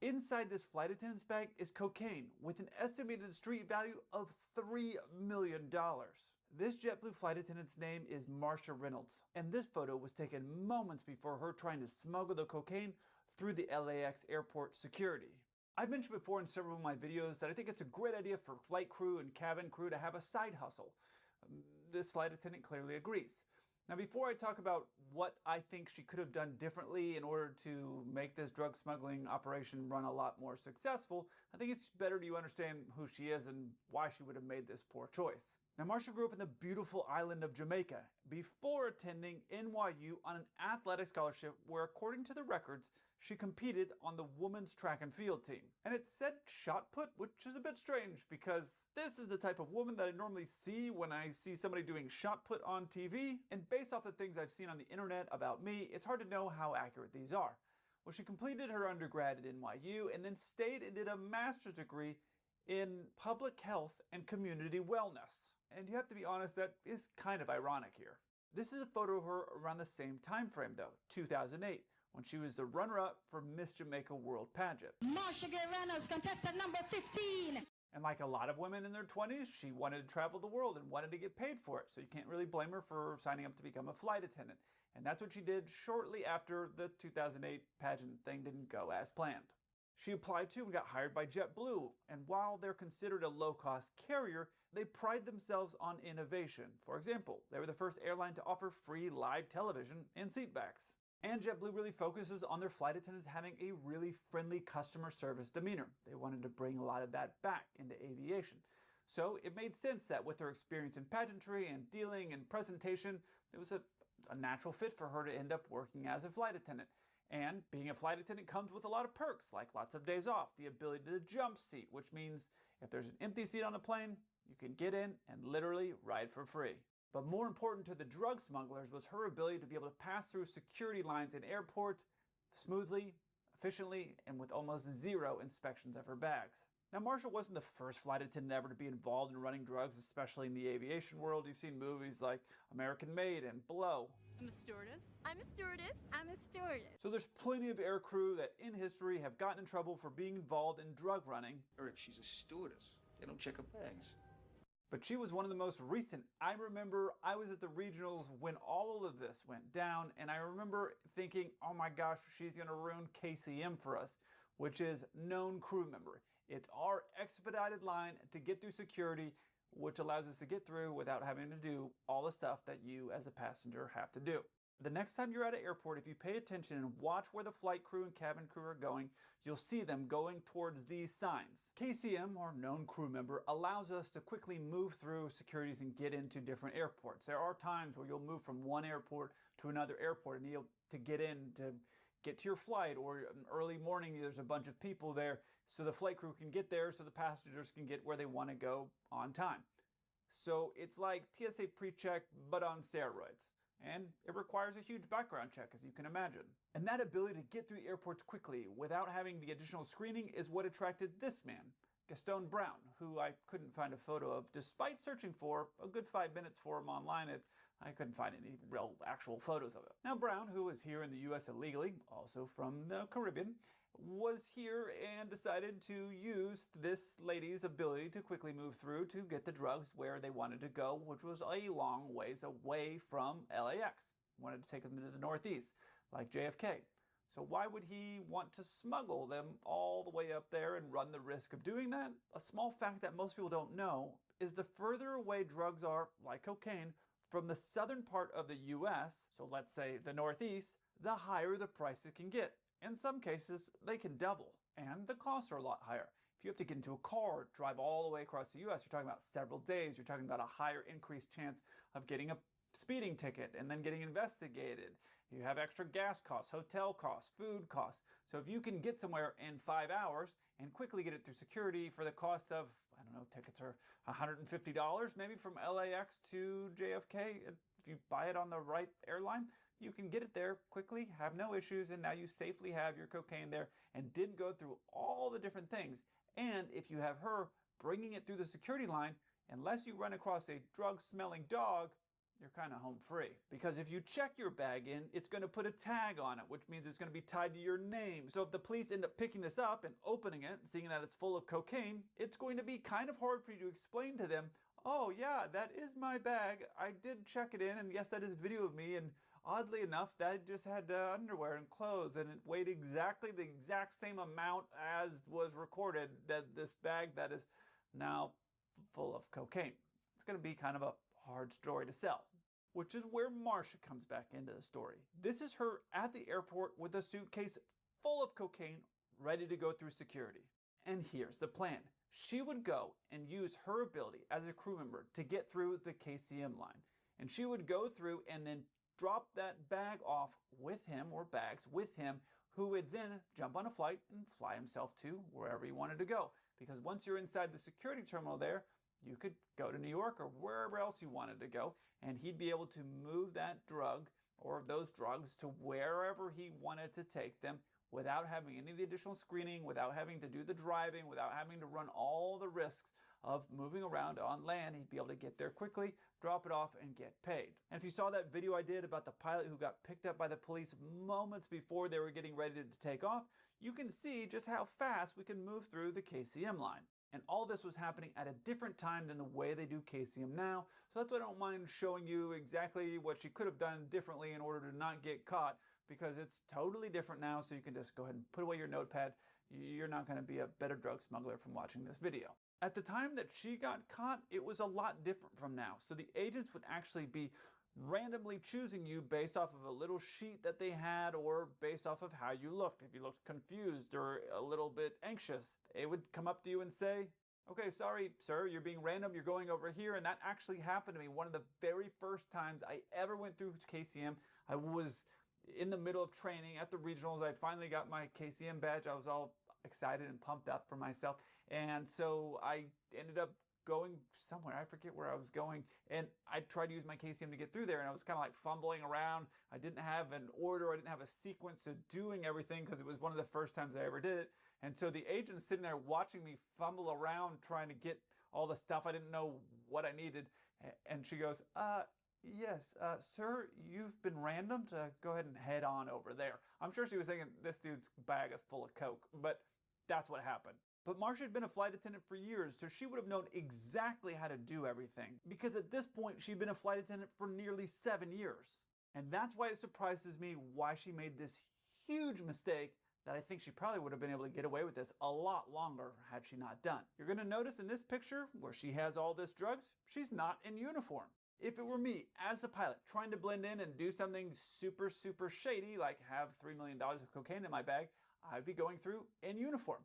Inside this flight attendant's bag is cocaine with an estimated street value of $3 million. This JetBlue flight attendant's name is Marsha Reynolds, and this photo was taken moments before her trying to smuggle the cocaine through the LAX airport security. I've mentioned before in several of my videos that I think it's a great idea for flight crew and cabin crew to have a side hustle. This flight attendant clearly agrees. Now, before I talk about what I think she could have done differently in order to make this drug smuggling operation run a lot more successful, I think it's better you understand who she is and why she would have made this poor choice. Now, Marsha grew up in the beautiful island of Jamaica before attending NYU on an athletic scholarship where, according to the records, she competed on the women's track and field team. And it said shot put, which is a bit strange because this is the type of woman that I normally see when I see somebody doing shot put on TV. And based off the things I've seen on the internet about me, it's hard to know how accurate these are. Well, she completed her undergrad at NYU and then stayed and did a master's degree in public health and community wellness. And you have to be honest, that is kind of ironic here. This is a photo of her around the same time frame though, 2008, when she was the runner-up for Miss Jamaica World Pageant. Marsha Gay Reynolds, contestant number 15. And like a lot of women in their 20s, she wanted to travel the world and wanted to get paid for it. So you can't really blame her for signing up to become a flight attendant. And that's what she did shortly after the 2008 pageant thing didn't go as planned. She applied to and got hired by JetBlue, and while they're considered a low-cost carrier, they pride themselves on innovation. For example, they were the first airline to offer free live television and seatbacks. And JetBlue really focuses on their flight attendants having a really friendly customer service demeanor. They wanted to bring a lot of that back into aviation. So it made sense that with her experience in pageantry and dealing and presentation, it was a natural fit for her to end up working as a flight attendant. And being a flight attendant comes with a lot of perks, like lots of days off, the ability to jump seat, which means if there's an empty seat on a plane, you can get in and literally ride for free. But more important to the drug smugglers was her ability to be able to pass through security lines in airports smoothly, efficiently, and with almost zero inspections of her bags. Now, Marsha wasn't the first flight attendant ever to be involved in running drugs, especially in the aviation world. You've seen movies like American Made and Blow. I'm a stewardess. I'm a stewardess. I'm a stewardess. So there's plenty of air crew that in history have gotten in trouble for being involved in drug running. Eric, she's a stewardess. They don't check her bags. But she was one of the most recent. I remember I was at the regionals when all of this went down, and I remember thinking, oh my gosh, she's gonna ruin KCM for us, which is known crew member. It's our expedited line to get through security, which allows us to get through without having to do all the stuff that you as a passenger have to do. The next time you're at an airport, if you pay attention and watch where the flight crew and cabin crew are going, you'll see them going towards these signs. KCM, or known crew member, allows us to quickly move through securities and get into different airports. There are times where you'll move from one airport to another airport and you'll to get to your flight, or early morning there's a bunch of people there, so the flight crew can get there so the passengers can get where they want to go on time. So it's like TSA pre-check but on steroids. And it requires a huge background check, as you can imagine. And that ability to get through airports quickly without having the additional screening is what attracted this man, Gaston Brown, who I couldn't find a photo of despite searching for a good 5 minutes for him online. I couldn't find any real actual photos of it. Now Brown, who is here in the US illegally, also from the Caribbean, was here and decided to use this lady's ability to quickly move through to get the drugs where they wanted to go, which was a long ways away from LAX. Wanted to take them to the Northeast, like JFK. So why would he want to smuggle them all the way up there and run the risk of doing that? A small fact that most people don't know is the further away drugs are, like cocaine, from the southern part of the US, so let's say the Northeast, the higher the price it can get. In some cases, they can double, and the costs are a lot higher. If you have to get into a car, drive all the way across the US, you're talking about several days. You're talking about a higher increased chance of getting a speeding ticket and then getting investigated. You have extra gas costs, hotel costs, food costs. So if you can get somewhere in 5 hours and quickly get it through security for the cost of, I don't know, tickets are $150 maybe from LAX to JFK, if you buy it on the right airline, you can get it there quickly, have no issues, and now you safely have your cocaine there and didn't go through all the different things. And if you have her bringing it through the security line, unless you run across a drug-smelling dog, you're kind of home free. Because if you check your bag in, it's going to put a tag on it, which means it's going to be tied to your name. So if the police end up picking this up and opening it, seeing that it's full of cocaine, it's going to be kind of hard for you to explain to them, oh yeah, that is my bag. I did check it in, and yes, that is a video of me, and oddly enough, that just had underwear and clothes, and it weighed exactly the exact same amount as was recorded, that this bag that is now full of cocaine. It's going to be kind of a hard story to sell. which is where Marcia comes back into the story. This is her at the airport with a suitcase full of cocaine ready to go through security. And here's the plan. She would go and use her ability as a crew member to get through the KCM line. And she would go through and then drop that bag off with him, or bags with him, who would then jump on a flight and fly himself to wherever he wanted to go. Because once you're inside the security terminal there, you could go to New York or wherever else you wanted to go, and he'd be able to move that drug or those drugs to wherever he wanted to take them without having any of the additional screening, without having to do the driving, without having to run all the risks of moving around on land. He'd be able to get there quickly, drop it off, and get paid. And if you saw that video I did about the pilot who got picked up by the police moments before they were getting ready to take off, you can see just how fast we can move through the KCM line. And all this was happening at a different time than the way they do KCM now. So that's why I don't mind showing you exactly what she could have done differently in order to not get caught, because it's totally different now. So you can just go ahead and put away your notepad. You're not going to be a better drug smuggler from watching this video. At the time that she got caught, it was a lot different from now. So the agents would actually be randomly choosing you based off of a little sheet that they had, or based off of how you looked. If you looked confused or a little bit anxious, they would come up to you and say, okay, sorry, sir, you're being random, you're going over here. And that actually happened to me one of the very first times I ever went through KCM. I was in the middle of training at the regionals. I finally got my KCM badge. I was all excited and pumped up for myself. And so I ended up going somewhere. I forget where I was going. And I tried to use my KCM to get through there. And I was kind of like fumbling around. I didn't have an order. I didn't have a sequence of doing everything because it was one of the first times I ever did it. And so the agent's sitting there watching me fumble around trying to get all the stuff. I didn't know what I needed. And she goes, yes, sir, you've been random to go ahead and head on over there. I'm sure she was thinking this dude's bag is full of coke, but that's what happened. But Marcia had been a flight attendant for years, so she would have known exactly how to do everything, because at this point she'd been a flight attendant for nearly 7 years. And that's why it surprises me why she made this huge mistake that I think she probably would have been able to get away with this a lot longer had she not done. You're going to notice in this picture where she has all this drugs, she's not in uniform. If it were me as a pilot trying to blend in and do something super, super shady, like have $3 million of cocaine in my bag, I'd be going through in uniform,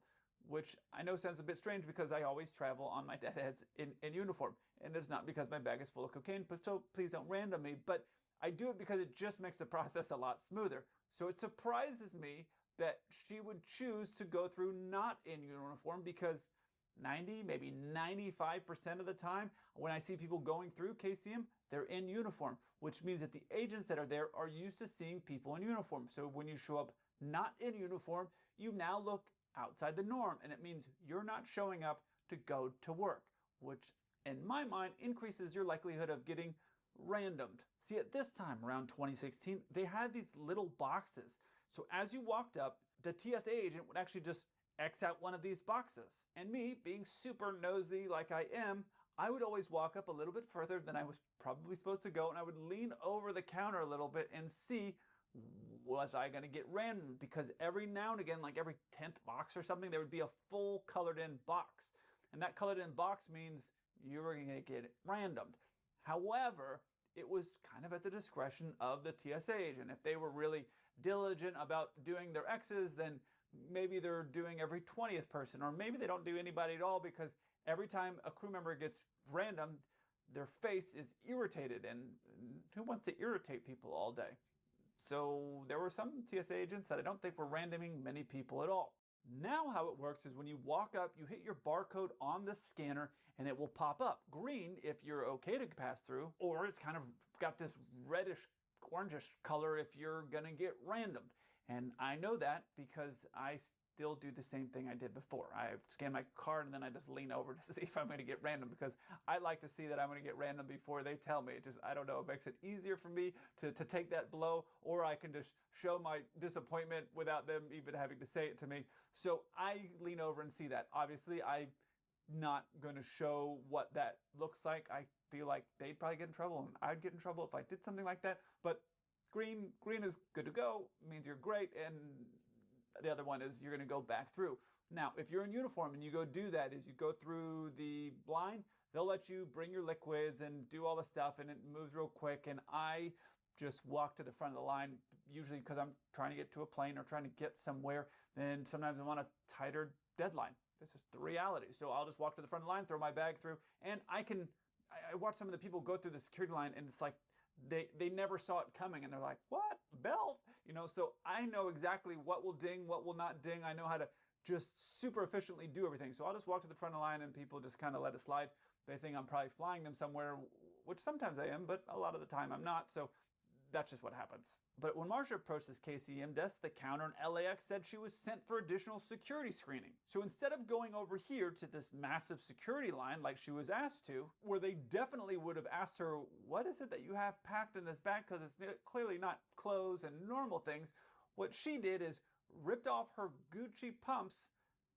which I know sounds a bit strange because I always travel on my deadheads in uniform. And it's not because my bag is full of cocaine, but so please don't random me. But I do it because it just makes the process a lot smoother. So it surprises me that she would choose to go through not in uniform, because 90, maybe 95% of the time when I see people going through KCM, they're in uniform, which means that the agents that are there are used to seeing people in uniform. So when you show up not in uniform, you now look outside the norm, and it means you're not showing up to go to work, which in my mind increases your likelihood of getting randomed. See, at this time around 2016, they had these little boxes. So as you walked up, the TSA agent would actually just X out one of these boxes. And me, being super nosy like I am, I would always walk up a little bit further than I was probably supposed to go, and I would lean over the counter a little bit and see, was I going to get random? Because every now and again, like every 10th box or something, there would be a full colored in box. And that colored in box means you were going to get randomed. However, it was kind of at the discretion of the TSA agent. If they were really diligent about doing their X's, then maybe they're doing every 20th person, or maybe they don't do anybody at all, because every time a crew member gets random, their face is irritated, and who wants to irritate people all day? So there were some TSA agents that I don't think were randoming many people at all. Now how it works is when you walk up, you hit your barcode on the scanner and it will pop up. Green if you're okay to pass through, or it's kind of got this reddish, orangish color if you're gonna get randomed. And I know that because I still do the same thing I did before. I scan my card and then I just lean over to see if I'm going to get random, because I like to see that I'm going to get random before they tell me. It just, I don't know, it makes it easier for me to take that blow, or I can just show my disappointment without them even having to say it to me. So I lean over and see that. Obviously, I'm not going to show what that looks like. I feel like they'd probably get in trouble and I'd get in trouble if I did something like that. But green is good to go, means you're great, and the other one is you're going to go back through. Now, if you're in uniform and you go do that, is you go through the blind, they'll let you bring your liquids and do all the stuff, and it moves real quick. And I just walk to the front of the line, usually because I'm trying to get to a plane or trying to get somewhere. Then sometimes I'm on a tighter deadline. This is the reality. So I'll just walk to the front of the line, throw my bag through, and I watch some of the people go through the security line, and it's like they never saw it coming, and they're like, what, belt? You know, so I know exactly what will ding, what will not ding. I know how to just super efficiently do everything. So I'll just walk to the front of the line, and people just kind of let it slide. They think I'm probably flying them somewhere, which sometimes I am, but a lot of the time I'm not. So that's just what happens. But when Marsha approached this KCM desk, the counter in LAX said she was sent for additional security screening. So instead of going over here to this massive security line like she was asked to, where they definitely would have asked her, what is it that you have packed in this bag? Because it's clearly not clothes and normal things. What she did is ripped off her Gucci pumps,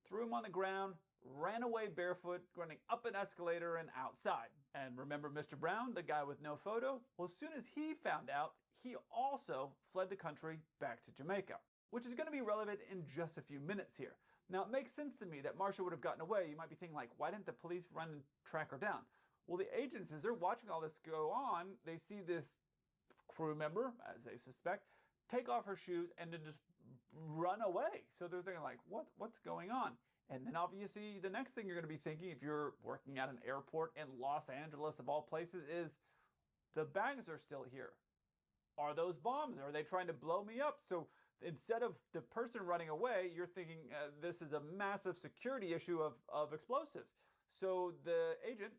threw them on the ground, ran away barefoot, running up an escalator and outside. And remember Mr. Brown, the guy with no photo? Well, as soon as he found out, he also fled the country back to Jamaica, which is going to be relevant in just a few minutes here. Now, it makes sense to me that Marsha would have gotten away. You might be thinking, like, why didn't the police run and track her down? Well, the agents, as they're watching all this go on, they see this crew member, as they suspect, take off her shoes and then just run away. So they're thinking, like, what's going on? And then obviously the next thing you're going to be thinking if you're working at an airport in Los Angeles of all places is the bags are still here. Are those bombs? Are they trying to blow me up? So instead of the person running away, you're thinking this is a massive security issue of explosives. So the agent,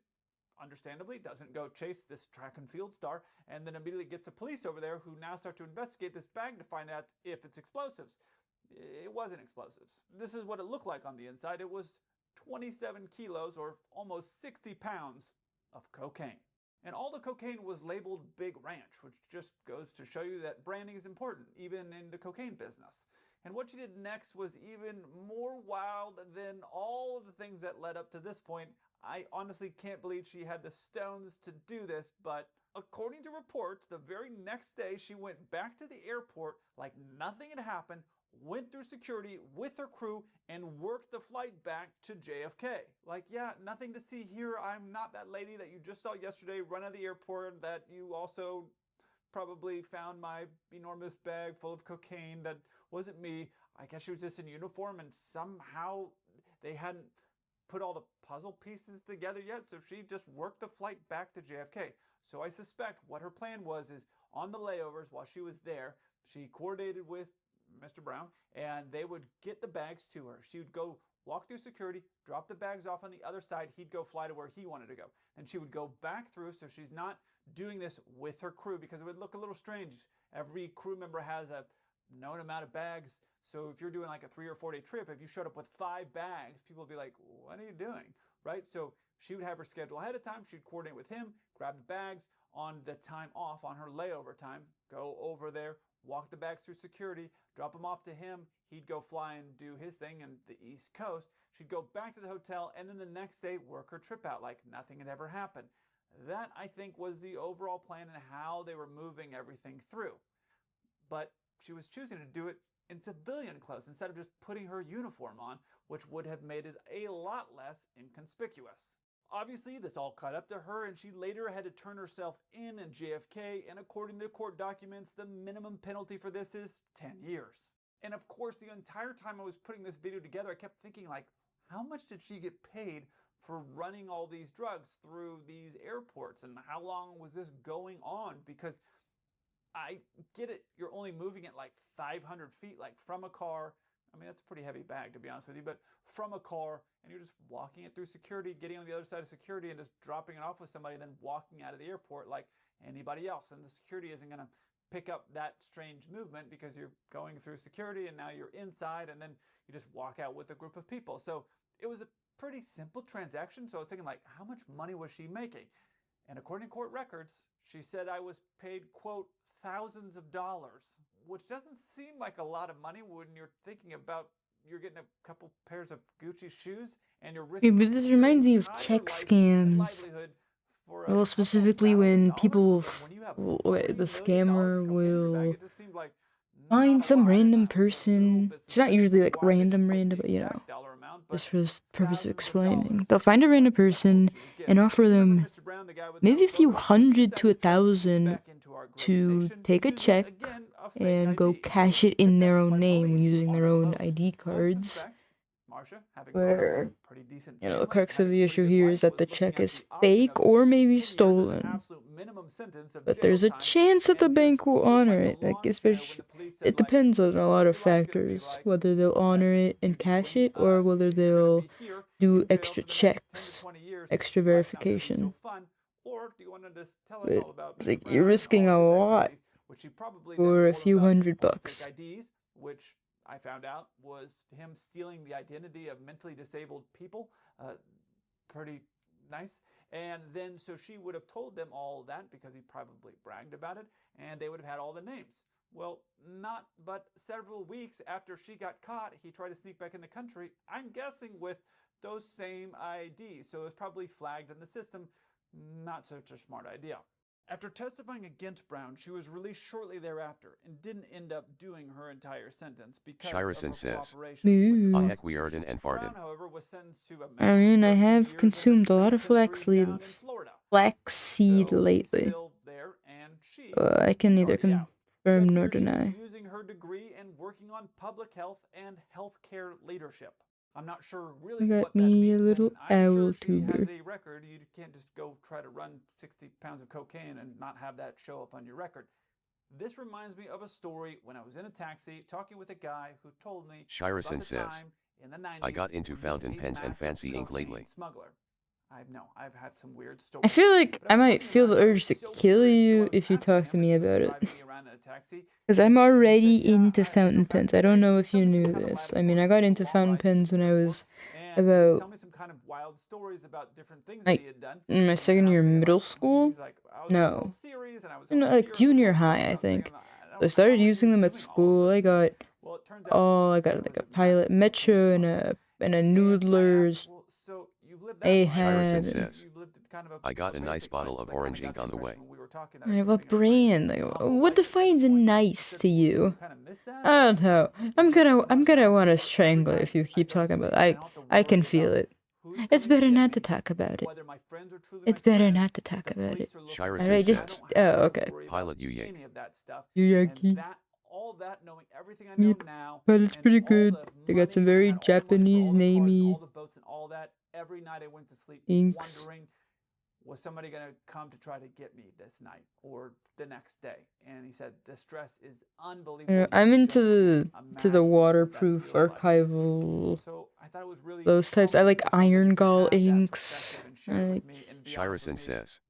understandably, doesn't go chase this track and field star and then immediately gets the police over there who now start to investigate this bag to find out if it's explosives. It wasn't explosives. This is what it looked like on the inside. It was 27 kilos or almost 60 pounds of cocaine. And all the cocaine was labeled Big Ranch, which just goes to show you that branding is important, even in the cocaine business. And what she did next was even more wild than all of the things that led up to this point. I honestly can't believe she had the stones to do this, but according to reports, the very next day she went back to the airport like nothing had happened, went through security with her crew, and worked the flight back to JFK. Like, yeah, nothing to see here. I'm not that lady that you just saw yesterday run out of the airport, that you also probably found my enormous bag full of cocaine. That wasn't me. I guess she was just in uniform, and somehow they hadn't put all the puzzle pieces together yet, so she just worked the flight back to JFK. So I suspect what her plan was is on the layovers while she was there, she coordinated with Mr. Brown, and they would get the bags to her. She would go walk through security, drop the bags off on the other side. He'd go fly to where he wanted to go. And she would go back through, so she's not doing this with her crew because it would look a little strange. Every crew member has a known amount of bags. So if you're doing like a 3 or 4 day trip, if you showed up with 5 bags, people would be like, what are you doing? Right? So she would have her schedule ahead of time. She'd coordinate with him, grab the bags on the time off, on her layover time, go over there, walk the bags through security, drop them off to him. He'd go fly and do his thing in the East Coast. She'd go back to the hotel and then the next day work her trip out like nothing had ever happened. That, I think, was the overall plan and how they were moving everything through. But she was choosing to do it in civilian clothes instead of just putting her uniform on, which would have made it a lot less inconspicuous. Obviously, this all caught up to her, and she later had to turn herself in JFK, and according to court documents, the minimum penalty for this is 10 years. And of course, the entire time I was putting this video together, I kept thinking, like, how much did she get paid for running all these drugs through these airports, and how long was this going on? Because I get it, you're only moving it like 500 feet, like from a car. I mean, that's a pretty heavy bag, to be honest with you, but from a car, and you're just walking it through security, getting on the other side of security and just dropping it off with somebody, and then walking out of the airport like anybody else. And the security isn't going to pick up that strange movement because you're going through security and now you're inside, and then you just walk out with a group of people. So it was a pretty simple transaction. So I was thinking, like, how much money was she making? And according to court records, she said I was paid, quote, thousands of dollars, which doesn't seem like a lot of money when you're thinking about you're getting a couple pairs of Gucci shoes and you're risking Yeah, but this reminds me of check scams. Well, specifically when people, the scammer will find some random person. It's not usually like random, but you know, just for the purpose of explaining. They'll find a random person and offer them maybe a few hundred to 1,000 to take a check and go cash it in their own name using their own ID cards. Where, you know, the crux of the issue here is that the check is fake or maybe stolen. But there's a chance that the bank will honor it. Like, especially, it depends on a lot of factors. Whether they'll honor it and cash it, or whether they'll do extra checks, extra verification. But, like, you're risking a lot for a few $100. Which I found out was him stealing the identity of mentally disabled people. Pretty nice. And then, so she would have told them all that because he probably bragged about it, and they would have had all the names. Well, not but several weeks after she got caught, he tried to sneak back in the country, I'm guessing with those same IDs. So it was probably flagged in the system. Not such a smart idea. After testifying against Brown, she was released shortly thereafter and didn't end up doing her entire sentence because Shirison of her says, cooperation. "Ah heck we heard and farted." Brown, however, was sentenced to a I mean, I have consumed a lot of flaxseed lately. still there, and she I can neither confirm nor deny. using her degree and working on public health and healthcare leadership. I'm not sure really Got what that me means. a little I'm owl sure she tuber. has a record. You can't just go try to run 60 pounds of cocaine and not have that show up on your record. This reminds me of a story when I was in a taxi talking with a guy who told me Shirison about the says, time in the 90s "I got into when he was fountain a pens and massive fancy ink cocaine lately." Smuggler. I've had some weird stories. I feel like I might feel the urge to kill you if you talk to me about it. Because I'm already into fountain pens. I don't know if you knew this. I mean, I got into fountain pens when I was about, like, in my second year of middle school? No. No, like junior high, I think. So I started using them at school. I got like a Pilot Metro and a Noodler's. I Shirison had. says, "I got a nice bottle of orange ink on the way." Alright, what brand? Like, what defines nice to you? I don't know. I'm gonna want to strangle it if you keep talking about it. I can feel it. It's better not to talk about it. It's better not to talk about it. Shirison Alright, says, just okay. "Pilot you yank." You Yankee. All that, knowing everything I know Yep. now, But it's pretty good. They got some very Japanese namey all the boats and all that. Every night I went to sleep inks. wondering, was somebody going to come to try to get me this night or the next day? And he said the stress is unbelievable. Yeah, I'm into the waterproof archival. So I thought it was really Those types. I like iron gall inks. I like. Shirison says,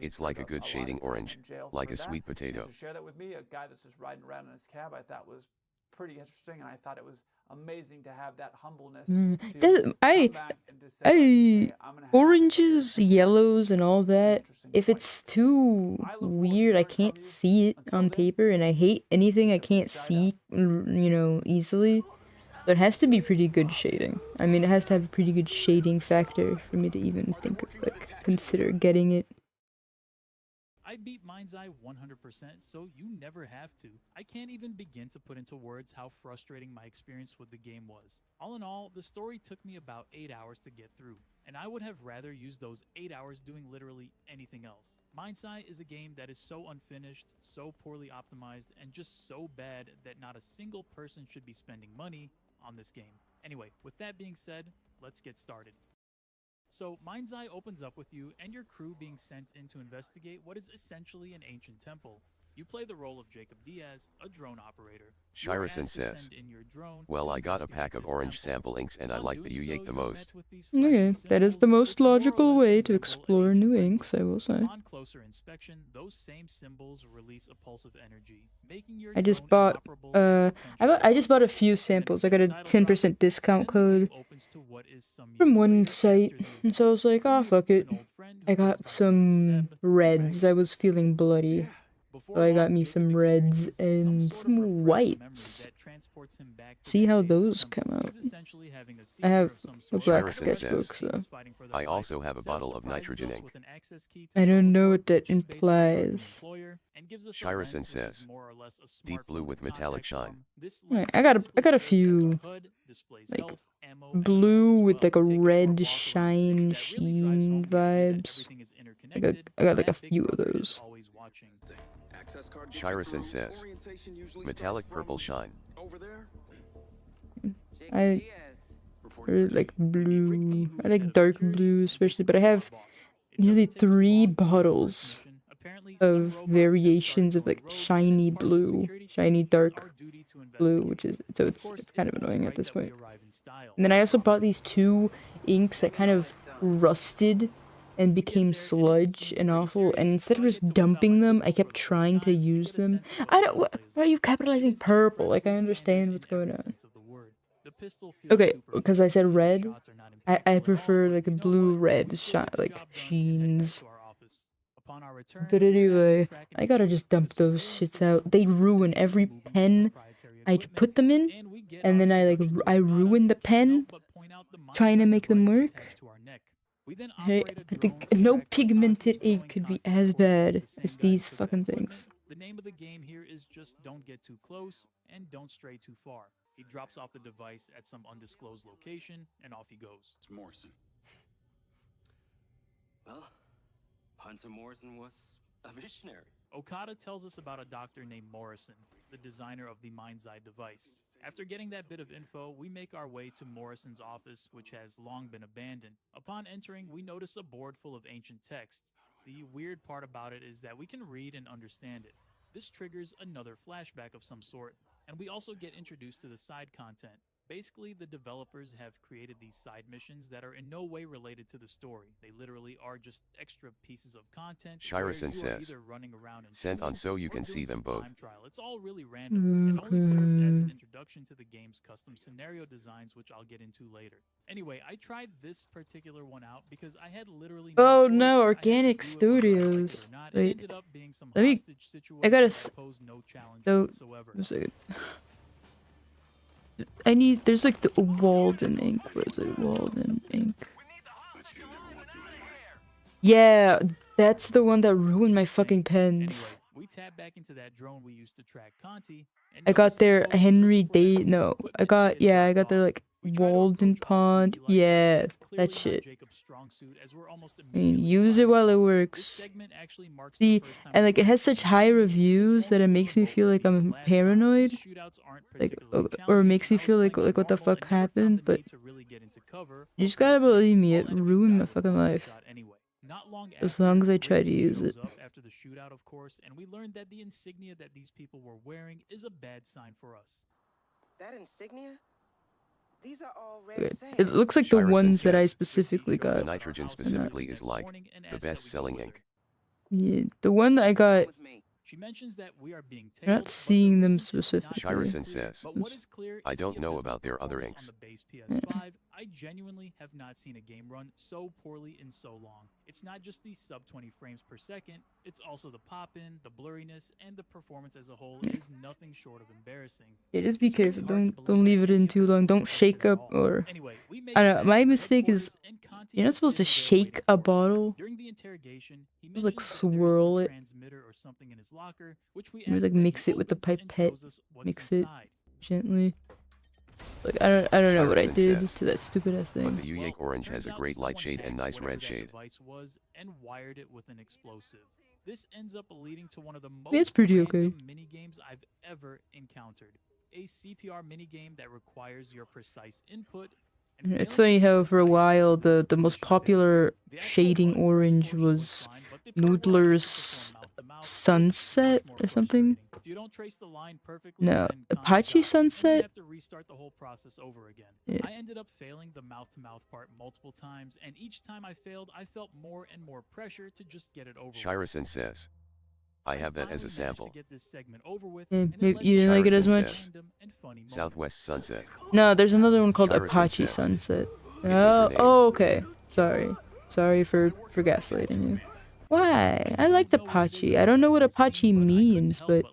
"It's like a good shading orange, like a sweet potato." To share that with me, a guy that's just riding around in his cab, I thought was pretty interesting, and I thought it was amazing to have that humbleness. Oranges, yellows, and all that. If it's too weird, I can't see it on paper, and I hate anything I can't see, you know, easily. So it has to be pretty good shading. I mean, it has to have a pretty good shading factor for me to even think of, like, consider getting it. I beat Mind's Eye 100%, so you never have to. I can't even begin to put into words how frustrating my experience with the game was. All in all, the story took me about 8 hours to get through, and I would have rather used those 8 hours doing literally anything else. Mind's Eye is a game that is so unfinished, so poorly optimized, and just so bad that not a single person should be spending money on this game. Anyway, with that being said, let's get started. So, Mind's Eye opens up with you and your crew being sent in to investigate what is essentially an ancient temple. You play the role of Jacob Diaz, a drone operator. Shirison says, "Well, I got a pack of orange sample inks and I like the yank the most." Okay, that is the most logical way to explore new inks, I will say. On closer inspection, those same symbols release a pulse of energy, making your I just bought I just bought a few samples. I got a 10% discount code from one site, and so I was like, oh fuck it. I got some reds. I was feeling bloody. So I got me some reds and some whites. See how those come out. I have a black sketchbook, so I also have a bottle of nitrogen ink. I don't know what that implies. Shirison says, deep blue with metallic shine. Right, I got a few, like blue with like a red shine vibes. I got like a few of those. Shirison says, metallic purple shine. I really like blue. I like dark blue especially, but I have nearly 3 bottles of variations of like shiny blue, shiny dark blue, which is so it's kind of annoying at this point. And then I also bought these 2 inks that kind of rusted and became sludge and awful, and instead of just dumping them, I kept trying to use them. Why are you capitalizing purple? Like, I understand what's going on. Okay, because I said red, I prefer like a blue-red like sheens. But anyway, I gotta just dump those shits out. They ruin every pen I put them in, and then I ruin the pen trying to make them work. Hey, I think no pigmented ink could be as bad as these fucking things. The name of the game here is just don't get too close and don't stray too far. He drops off the device at some undisclosed location and off he goes. It's Morrison. Well, Hunter Morrison was a visionary. Okada tells us about a doctor named Morrison, the designer of the Mind's Eye device. After getting that bit of info, we make our way to Morrison's office, which has long been abandoned. Upon entering, we notice a board full of ancient text. The weird part about it is that we can read and understand it. This triggers another flashback of some sort, and we also get introduced to the side content. Basically, the developers have created these side missions that are in no way related to the story. They literally are just extra pieces of content. Shirison says, sent on so you can see them both. It's all really random and only serves as an introduction to the game's custom scenario designs, which I'll get into later. Anyway, I tried this particular one out because I had literally oh no, Organic Studios. Wait, let me. I gotta. So, I need. There's like the Walden ink. Where's it? Walden ink. Yeah, that's the one that ruined my fucking pens. We tap back into that drone we used to track Conti. I got their Henry Day. No, I got their like Walden Pond. Yeah, that shit. I mean, use it while it works. See, and like it has such high reviews that it makes me feel like I'm paranoid, like, or it makes me feel like what the fuck happened. But you just gotta believe me, it ruined my fucking life. As long as I try to use it. After the shootout, of course, and we learned that the insignia that these people were wearing is a bad sign for us. That insignia? These are all it looks like the ones that I specifically got. The nitrogen specifically is like the best-selling ink. Yeah, the one that I got. She mentions that we are being tailed, not seeing them specifically. Shirison says, I don't know about their other inks. PS5, I genuinely have not seen a game run so poorly in so long. It's not just the sub 20 frames per second, it's also the pop-in, the blurriness, and the performance as a whole is nothing short of embarrassing. Yeah, just be careful. Don't leave it in too long. Don't shake up or. I don't know. My mistake is you're not supposed to shake a bottle. During the interrogation, he just like swirl it. Maybe like mix it with the pipette. Mix it gently. Like I don't know what I did to that stupid ass thing. But the Uyake orange has a great light shade and nice red shade. And wired it with an explosive. This ends up leading to one of the most it's pretty okay. mini games I've ever encountered. A CPR minigame that requires your precise input. It's funny how for a while the most popular shading orange was Noodler's Sunset or something. If you don't trace the line perfectly, no, Apache Sunset. You have to restart the whole process over again. Yeah. I ended up failing the mouth-to-mouth part multiple times, and each time I failed, I felt more and more pressure to just get it over. Shirison says, I have that as a sample. You didn't like it as much? Southwest Sunset. No, there's another one called Apache Sunset. Oh, okay. Sorry for gaslighting you. Why? I like Apache. I don't know what Apache means, but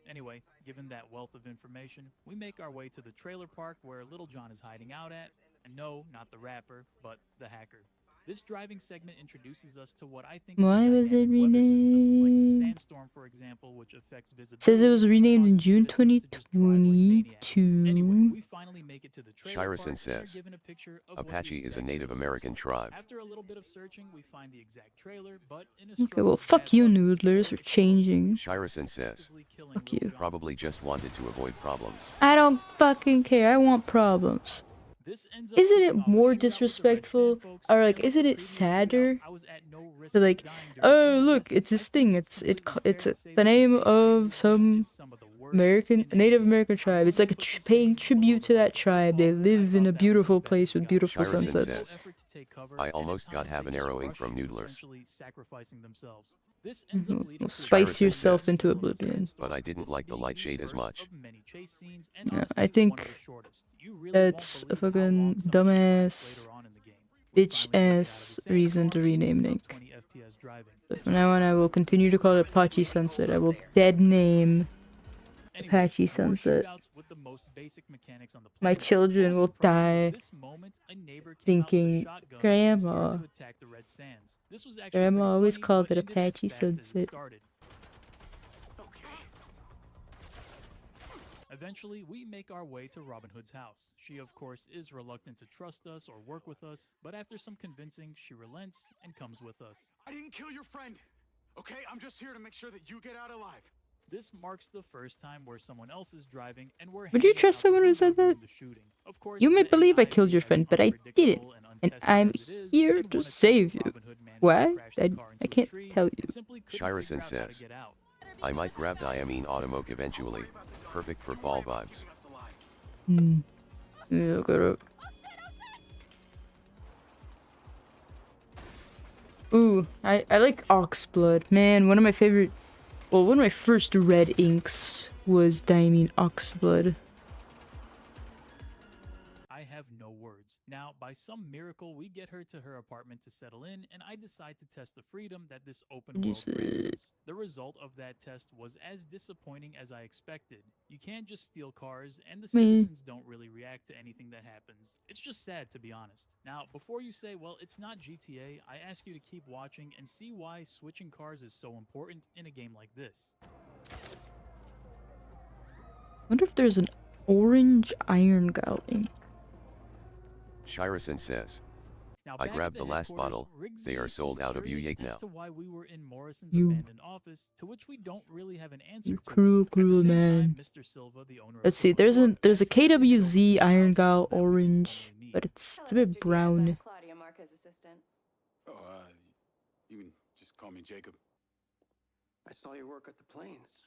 Anyway, given that wealth of information, we make our way to the trailer park where Little John is hiding out at. And no, not the rapper, but the hacker. This driving segment introduces us to what I think why is a was it dynamic weather system, like the renamed? sandstorm, for example, which affects visibility. Says it was renamed in June Anyway, 2022. we finally make it to the trailer Shirison park and are says, given a picture of Apache what the is a exact Native trailer American looks like. tribe. After a little bit of searching, we find the exact trailer, but in a Okay, well, fuck you, noodlers, for changing. Shirison says, Fuck you. probably just wanted to avoid problems. I don't fucking care. I want problems. Isn't it more disrespectful, or like, isn't it sadder to like, oh look, it's this thing. It's the name of some Native American tribe. It's like paying tribute to that tribe. They live in a beautiful place with beautiful Shirison sunsets. says, I almost got habaneroing from noodlers. Spice yourself into oblivion. But I didn't like the light shade as much. Yeah, I think that's a fucking dumbass, bitch-ass reason to rename Link. So from now on, I will continue to call it Apache Sunset. I will dead name Apache Sunset. My children will die thinking, Grandma always called it Apache Sunset. Eventually, we make our way to Robin Hood's house. She, of course, is reluctant to trust us or work with us, but after some convincing, she relents and comes with us. I didn't kill your friend. Okay, I'm just here to make sure that you get out alive. This marks the first time where someone else is driving and we're Would you trust someone who said that? You may believe I killed your friend, but I didn't. And I'm here to save you. Why? I can't tell you. Shirison says, I might grab Diamine Automoke eventually. Perfect for fall vibes. Yeah, look it up. Ooh, I like Oxblood. Man, one of my first red inks was Diamine Oxblood. I have no words. Now, by some miracle, we get her to her apartment to settle in, and I decide to test the freedom that this open world grants us. The result of that test was as disappointing as I expected. You can't just steal cars, and the citizens don't really react to anything that happens. It's just sad, to be honest. Now, before you say, well, it's not GTA, I ask you to keep watching and see why switching cars is so important in a game like this. Wonder if there's an orange Iron Gal ink. Shirison says, I grabbed the last bottle. They are sold out of Uyake now. You cruel man. Let's see, there's a KWZ Iron Gal orange, but it's a bit brown. Oh, you can just call me Jacob. I saw your work at the plains.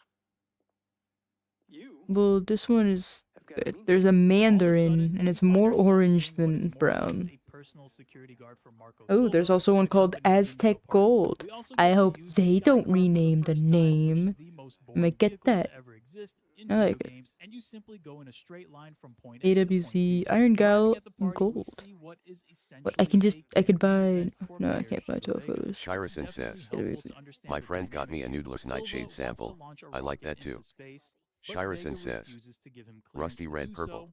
Well, this one is good. There's a Mandarin, and it's more orange than brown. Oh, there's also one called Aztec Gold. I hope they don't rename the name. I might get that. I like it. AWZ Iron Gal Gold. But I could buy. No, I can't buy 12 photos. Shirison says, my friend got me a Noodless Nightshade sample. I like that too. Shirison says, Rusty Red Purple.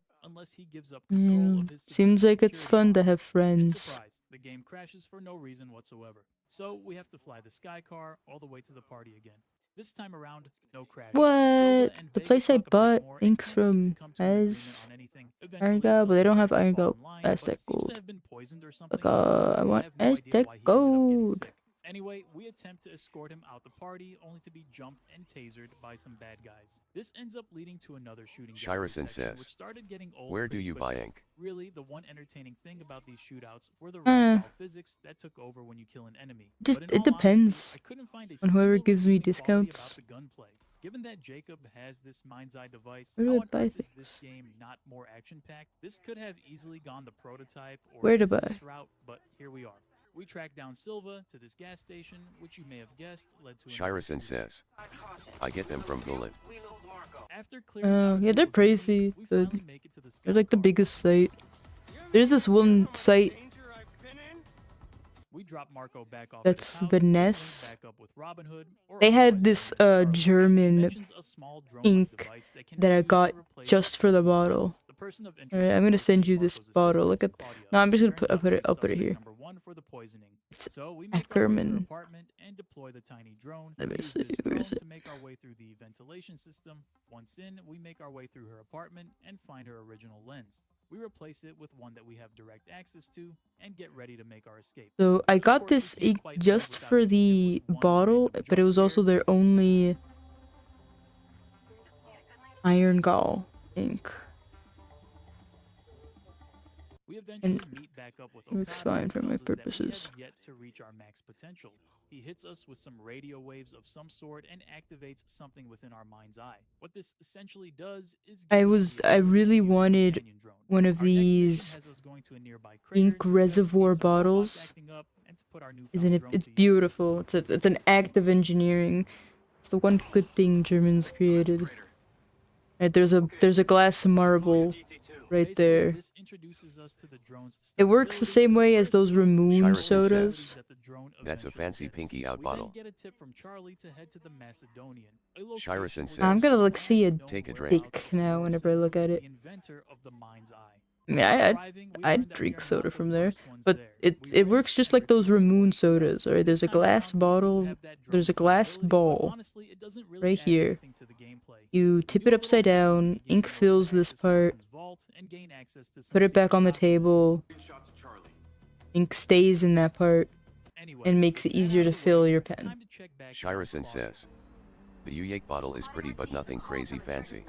Yeah, seems like it's fun to have friends. The game crashes for no reason whatsoever. So we have to fly the sky car all the way to the party again. This time around, no crash. What? The place I bought inks from has Iron Gal, but they don't have Iron Gal Aztec Gold. Like, I want Aztec Gold. Anyway, we attempt to escort him out the party, only to be jumped and tasered by some bad guys. This ends up leading to another shooting. Shirison says, where do you buy ink? Really, the one entertaining thing about these shootouts were the ragdoll physics that took over when you kill an enemy. It depends on whoever gives me discounts. Given that Jacob has this mind's eye device, Where how do I on buy earth is this game not more action-packed? This could have easily gone the prototype or Where to buy? route, but here we are. We track down Silva to this gas station, which you may have guessed led to. Shirison says, I get them from Gulen. Yeah, they're pricey, but they're like the biggest site. There's this one site We drop Marco back off That's at his house, Vanessa. back up with Robin Hood, or They had otherwise this known as Charlie. She German mentions a small drone-like ink device that can that be I used got to replace just a for the person's bottle. lens. The person of interest, Alright, I'm of gonna course, send being you this Marco's bottle. Look assistant, at. Claudia. No, I'm just gonna Turns put. I'll out put it. she's I'll put it suspect here. number one for the poisoning. It's So we make our way to her Ackerman. apartment and deploy the tiny drone. Let We me use see. this Where drone is it? to make our way through the ventilation system. Once in, we make our way through her apartment and find her original lens. We replace it with one that we have direct access to and get ready to make our escape. So I But of got course, we this can't ink quite live just without for using it the with one bottle, random but it jump was also scare. their only iron gall ink. We eventually And meet back up with it works Okada, fine who for my tells us that we purposes. have yet to reach our max potential. He hits us with some radio waves of some sort and activates something within our mind's eye. What this essentially does is give us the I ability to really use a wanted companion drone. one of Our next mission these has us going to a nearby crater ink to reservoir investigate some robots bottles. acting up and to put our newfound Isn't it? drone It's to use. beautiful. It's an act of engineering. It's the one good thing Germans created. Right, there's a glass marble right Basically, there. this introduces us to the drone's It works the stability, same way as first those skills, Ramoon Shirison sodas. says, that the drone that's a eventually fancy gets. pinky out We bottle. then get a tip from Charlie to head to the Macedonian, a location Shirison where says, I'm there's gonna a like see a vast known Take a whereabouts drink. dick of now whenever I Morrison, look at it. the inventor of the mind's eye. I mean, Upon I'd arriving, we learn I'd that we drink are soda not the from there, first ones but there. it We works rinse just and like those repeat similar Ramoon shootouts. sodas. Alright, This there's a time glass around, we do bottle. have that drone There's a glass stability, but ball honestly, it doesn't really right add here. anything to the gameplay. You We tip do it a little upside more in the down. beginning Ink in order to fills this access part. Morrison's vault and gain access to some Put it back secret on the documents. table. Ink stays in that part Anyway, and makes with it that easier out to of the fill way, your it's pen. time to check back in on Shirison Claudia. says, the Uyake bottle is pretty but nothing crazy fancy.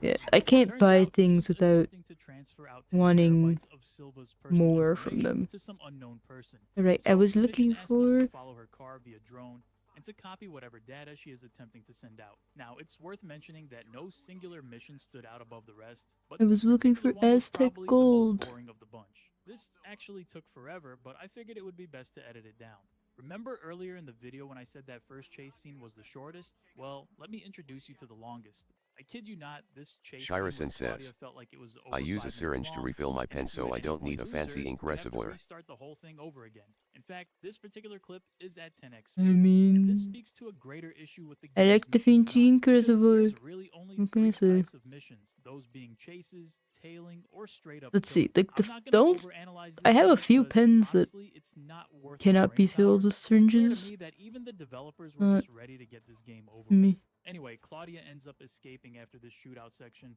Yeah, I can't Turns buy out things he's without attempting to transfer out 10 wanting terabytes of Silva's personal more from information them. to some unknown person. Alright, I So was the looking mission asks us to for. follow her car via drone and to copy whatever data she is attempting to send out. Now, it's worth mentioning that no singular mission stood out above the rest, but I this was looking particular for one was Aztec probably the gold. most boring of the bunch. This actually took forever, but I figured it would be best to edit it down. Remember earlier in the video when I said that first chase scene was the shortest? Well, let me introduce you to the longest. I kid you not, this chase scene Shirison with Claudia says, felt like it was I over use 5 a minutes syringe to long, refill my and pen if you so at I any don't point need a lose fancy her, ink you have to reservoir. restart the whole thing over again. In fact, this particular clip is at 10x I speed, and this mean, speaks to a greater issue with the I game's like the mission fancy design, ink because reservoir. there's really only What can I 3 say? types of missions, those being chases, tailing, or straight up Let's killing. see. Like I'm not gonna don't. overanalyze I this have a one few because pens that honestly, it's not worth the cannot be brain filled power. with It's clear to syringes. me that even the developers were Not just ready to get this game over with. me. Anyway, Claudia ends up escaping after this shootout section.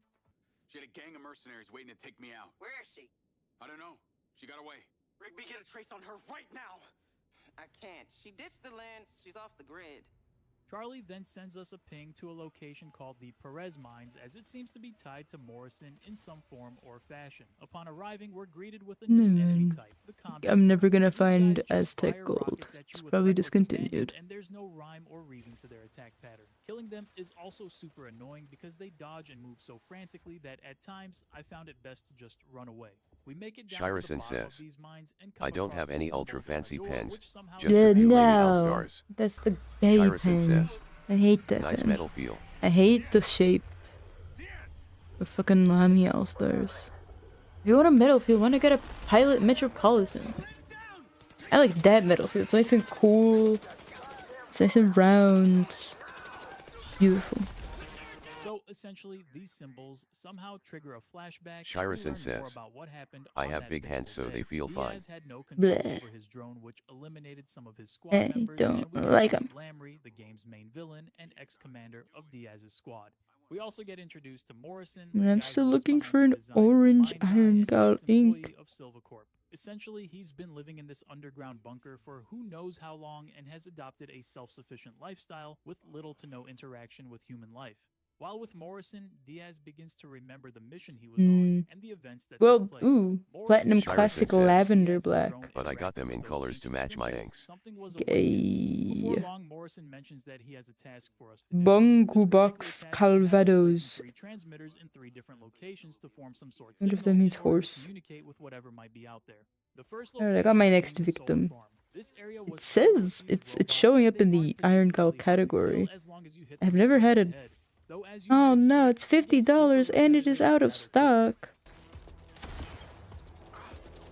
She had a gang of mercenaries waiting to take me out. Where is she? I don't know. She got away. Rigby, get a trace on her right now. I can't. She ditched the lens. She's off the grid. Charlie then sends us a ping to a location called the Perez Mines, as it seems to be tied to Morrison in some form or fashion. Upon arriving, we're greeted with a new enemy type, the combat I'm never drone. gonna These guys find just Aztec fire gold. rockets at you It's with probably reckless abandon, discontinued. and there's no rhyme or reason to their attack pattern. Killing them is also super annoying because they dodge and move so frantically that at times I found it best to just run away. We make it down to the Shirison bottom of says, these mines and come I don't across have some any symbols ultra at our fancy door, pens, which somehow just a Yeah, few lady no, all-stars. that's the gay Shirison pen. says, I hate that nice pen. metal feel. I hate the shape of fucking Lamy All Stars. If you want a metal field, why not get a Pilot Metropolitan? I like that metal field. It's nice and cool. It's nice and round. Beautiful. So essentially, these symbols somehow trigger a flashback. and we Shirison learn more says, about what happened I on have that big hands fateful so day. they feel fine. Diaz had no control Bleh. over his drone, which eliminated some of his squad I members, don't and we get like to 'em. meet Lamry, the game's main villain and ex-commander of Diaz's squad. We also get introduced to Morrison, the And I'm guy still who was looking behind for the an design of the orange Mind's Eye iron and gall ex-employee ink. of Silvercorp. Essentially, he's been living in this underground bunker for who knows how long and has adopted a self-sufficient lifestyle with little to no interaction with human life. While with Morrison, Diaz begins to remember the mission he was on and the events that Well, took place. ooh, Morrison platinum shares classic says, lavender Diaz's black. drone But I got interacted them with in those colors to ancient match my symbols. inks. Something was awakened. Before Gay. long, Morrison mentions that he has a task for us to do. This Bongu particular box task will have us placing Calvados. 3 transmitters in 3 different locations to form some sort of I wonder if signal that means in order to horse. communicate with whatever might be out there. The first Alright, I got my location next being the solar victim. farm. This area It was says it's showing up in the Iron Gall category. I've never had a. Oh no, it's $50 and it is out of stock.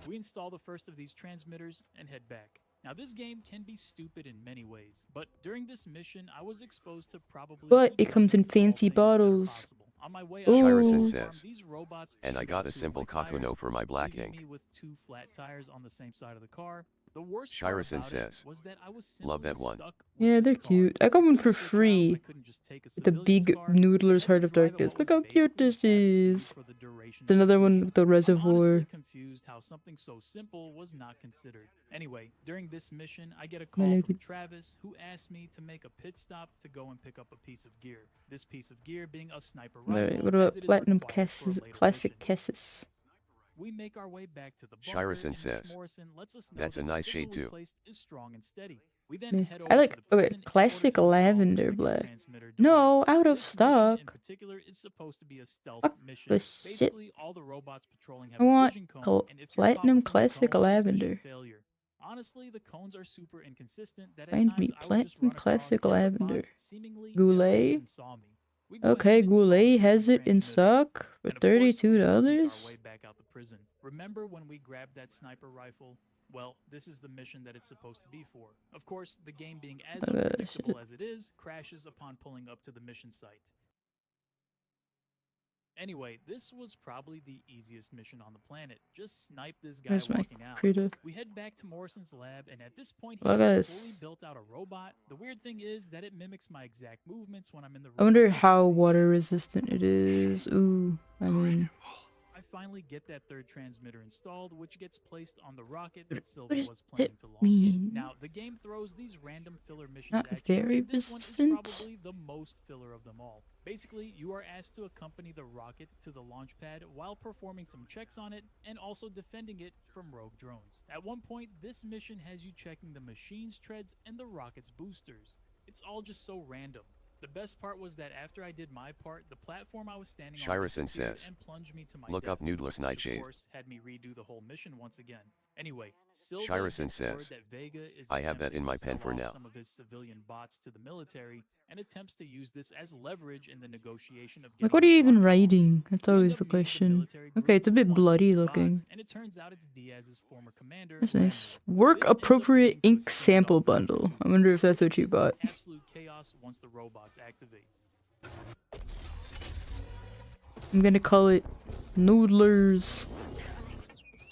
We install the first of these transmitters and head back. Now, this game can be stupid in many ways, but during this mission, I was exposed to probably But the it comes in dumbest of all fancy things that are bottles. possible. On my way Shirasan farm, says, these robots and I shoot got up a two of simple my tires, Kakuno for my black leaving ink. me with 2 flat tires on the same side of the car. The worst part Shirasan about says, it was that I was love simply that one. stuck with Yeah, this they're car. cute. I got one To for switch out, I free. couldn't just take a With the civilian's big car. I Noodler's had Heart to of drive at Darkness. what Look was how cute basically this half speed is. for the duration It's of this another one mission. with the I'm reservoir. honestly confused how something so simple was not considered. Anyway, during this mission, I get a call like from it. Travis, who asked me to make a pit stop to go and pick up a piece of gear. This piece of gear being a sniper rifle. Alright, what as about it is Platinum required for a Cassis? later Classic mission. Cassis. We make our way back to the bunker, Shirasan in which says, Morrison lets us know that's that a the nice signal shade we too. placed is strong and steady. We then Yeah. head I over like to the prison in order classic to install the lavender second blood. transmitter No, device. out of This mission in stock. particular is supposed to be a stealth Fuck mission. the shit. Basically, all the robots patrolling have I a want vision cone, and if you're caught Platinum within the Classic cone, it's mission Lavender. failure. Honestly, the cones are super inconsistent that at Find times me I would just Platinum run across Classic and the Lavender. bots seemingly never Goulet? even saw me. We go Okay, ahead and install the Goulet second has it in transmitter. stock for And of course, we had to sneak our $32. way back out the prison. Remember when we grabbed that sniper rifle? Well, this is the mission that it's supposed to be for. Of course, the game being as Oh, God, unpredictable shit. as it is, crashes upon pulling up to the mission site. Anyway, this was probably the easiest mission on the planet. Just snipe this guy Where's my walking out. Krita? We head back to Morrison's lab, and at this point, he Look has at this. fully built out a robot. The weird thing is that it mimics my exact movements when I'm in the room. I wonder how water resistant it is. Ooh, I mean, I finally get that third transmitter installed, which gets placed on the rocket What- that Silva what does was planning that to launch. mean? Now, the game throws these random filler missions Not at you, very and this one is resistant? probably the most filler of them all. Basically, you are asked to accompany the rocket to the launch pad while performing some checks on it and also defending it from rogue drones. At one point, this mission has you checking the machine's treads and the rocket's boosters. It's all just so random. The best part was that after I did my part, the platform I was standing on Shirasan disappeared says, and plunged me to my look death, up Noodless which Nightshade. of course had me redo the whole mission once again. Anyway, Silva Shirasan gets word says, that Vega is I have that attempting in to my pen sell for off now. some of his civilian bots to the military and attempts to use this as leverage in the negotiation of like, getting what are you the even rocket writing? That's We end always up the meeting question. military group Okay, it's a who bit wants to bloody use looking. bots, and it turns out it's Diaz's former commander. That's nice. Lambert. Work This ends up appropriate leading to a ink standoff sample between the bundle. two I wonder if groups, that's what you ends in bought. absolute chaos once the robots activate. I'm gonna call it Noodler's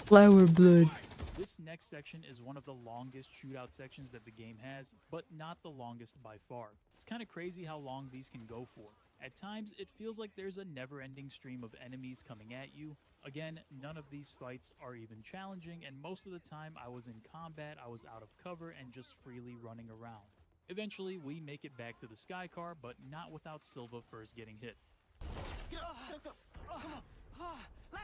Flower Blood. This next section is one of the longest shootout sections that the game has, but not the longest by far. It's kind of crazy how long these can go for. At times, it feels like there's a never-ending stream of enemies coming at you. Again, none of these fights are even challenging, and most of the time I was in combat, I was out of cover and just freely running around. Eventually, we make it back to the Sky Car, but not without Silva first getting hit.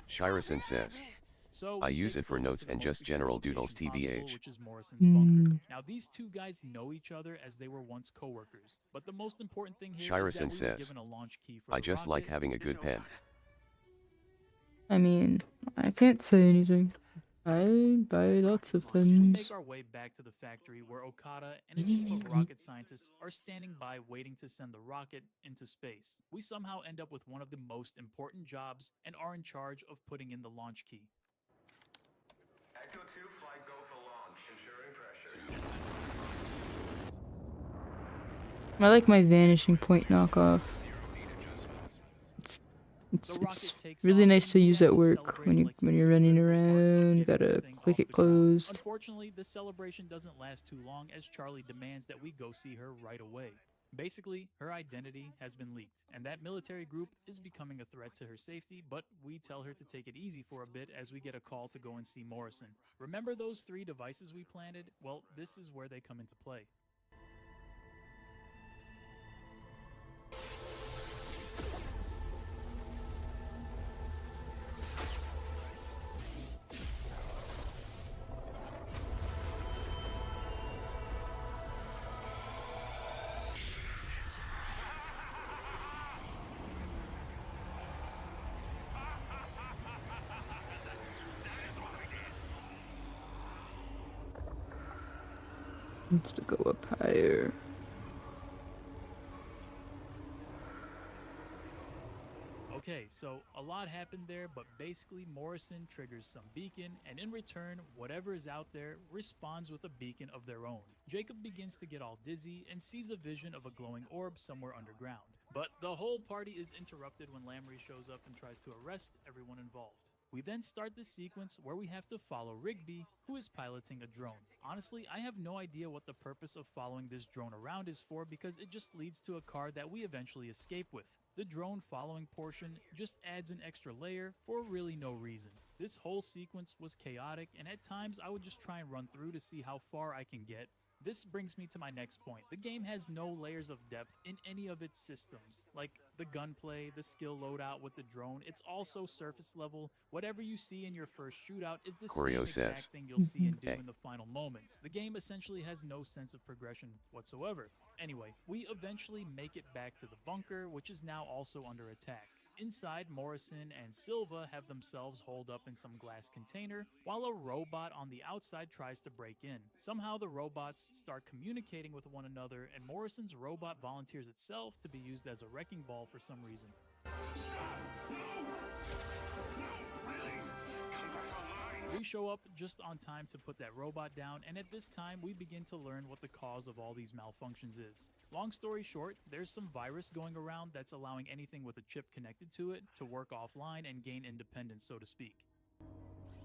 Shirasan says, So I we use take it for Silva notes to the and most just secure general location doodles possible, TBH. which is Morrison's bunker. Mm. Now these two guys know each other as they were once co-workers, but the most important thing here is Shirasan that we were says, given a launch key for I the just like rocket. having a good pen. I mean, I can't say anything. I buy lots of We things. make our way back to the factory where Okada and a team of rocket scientists are standing by waiting to send the rocket into space. We somehow end up with one of the most important jobs and are in charge of putting in the launch key. Ecto 2 flight go for launch, ensuring pressure. I like my vanishing point knockoff. It's really nice to use at work when you're running around. You gotta click it closed. Unfortunately, this celebration doesn't last too long as Charlie demands that we go see her right away. Basically, her identity has been leaked, and that military group is becoming a threat to her safety, but we tell her to take it easy for a bit as we get a call to go and see Morrison. Remember those 3 devices we planted? Well, this is where they come into play. Needs to go up higher. Okay, so a lot happened there, but basically Morrison triggers some beacon, and in return, whatever is out there responds with a beacon of their own. Jacob begins to get all dizzy and sees a vision of a glowing orb somewhere underground. But the whole party is interrupted when Lamry shows up and tries to arrest everyone involved. We then start the sequence where we have to follow Rigby, who is piloting a drone. Honestly, I have no idea what the purpose of following this drone around is for, because it just leads to a car that we eventually escape with. The drone following portion just adds an extra layer for really no reason. This whole sequence was chaotic, and at times I would just try and run through to see how far I can get. This brings me to my next point. The game has no layers of depth in any of its systems. Like the gunplay, the skill loadout with the drone, it's also surface level. Whatever you see in your first shootout is the querrieoh same exact says, thing you'll see and do "Hey." in the final moments. The game essentially has no sense of progression whatsoever. Anyway, we eventually make it back to the bunker, which is now also under attack. Inside, Morrison and Silva have themselves holed up in some glass container, while a robot on the outside tries to break in. Somehow the robots start communicating with one another, and Morrison's robot volunteers itself to be used as a wrecking ball for some reason. We show up just on time to put that robot down, and at this time we begin to learn what the cause of all these malfunctions is. Long story short, there's some virus going around that's allowing anything with a chip connected to it to work offline and gain independence, so to speak.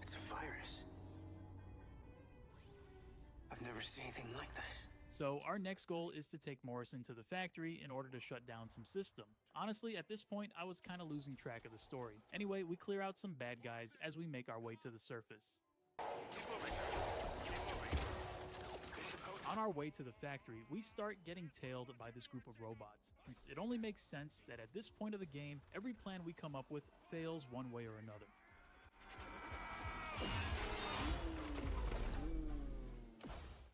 It's a virus. I've never seen anything like this. So our next goal is to take Morrison to the factory in order to shut down some system. Honestly, at this point, I was kind of losing track of the story. Anyway, we clear out some bad guys as we make our way to the surface. On our way to the factory, we start getting tailed by this group of robots, since it only makes sense that at this point of the game, every plan we come up with fails one way or another.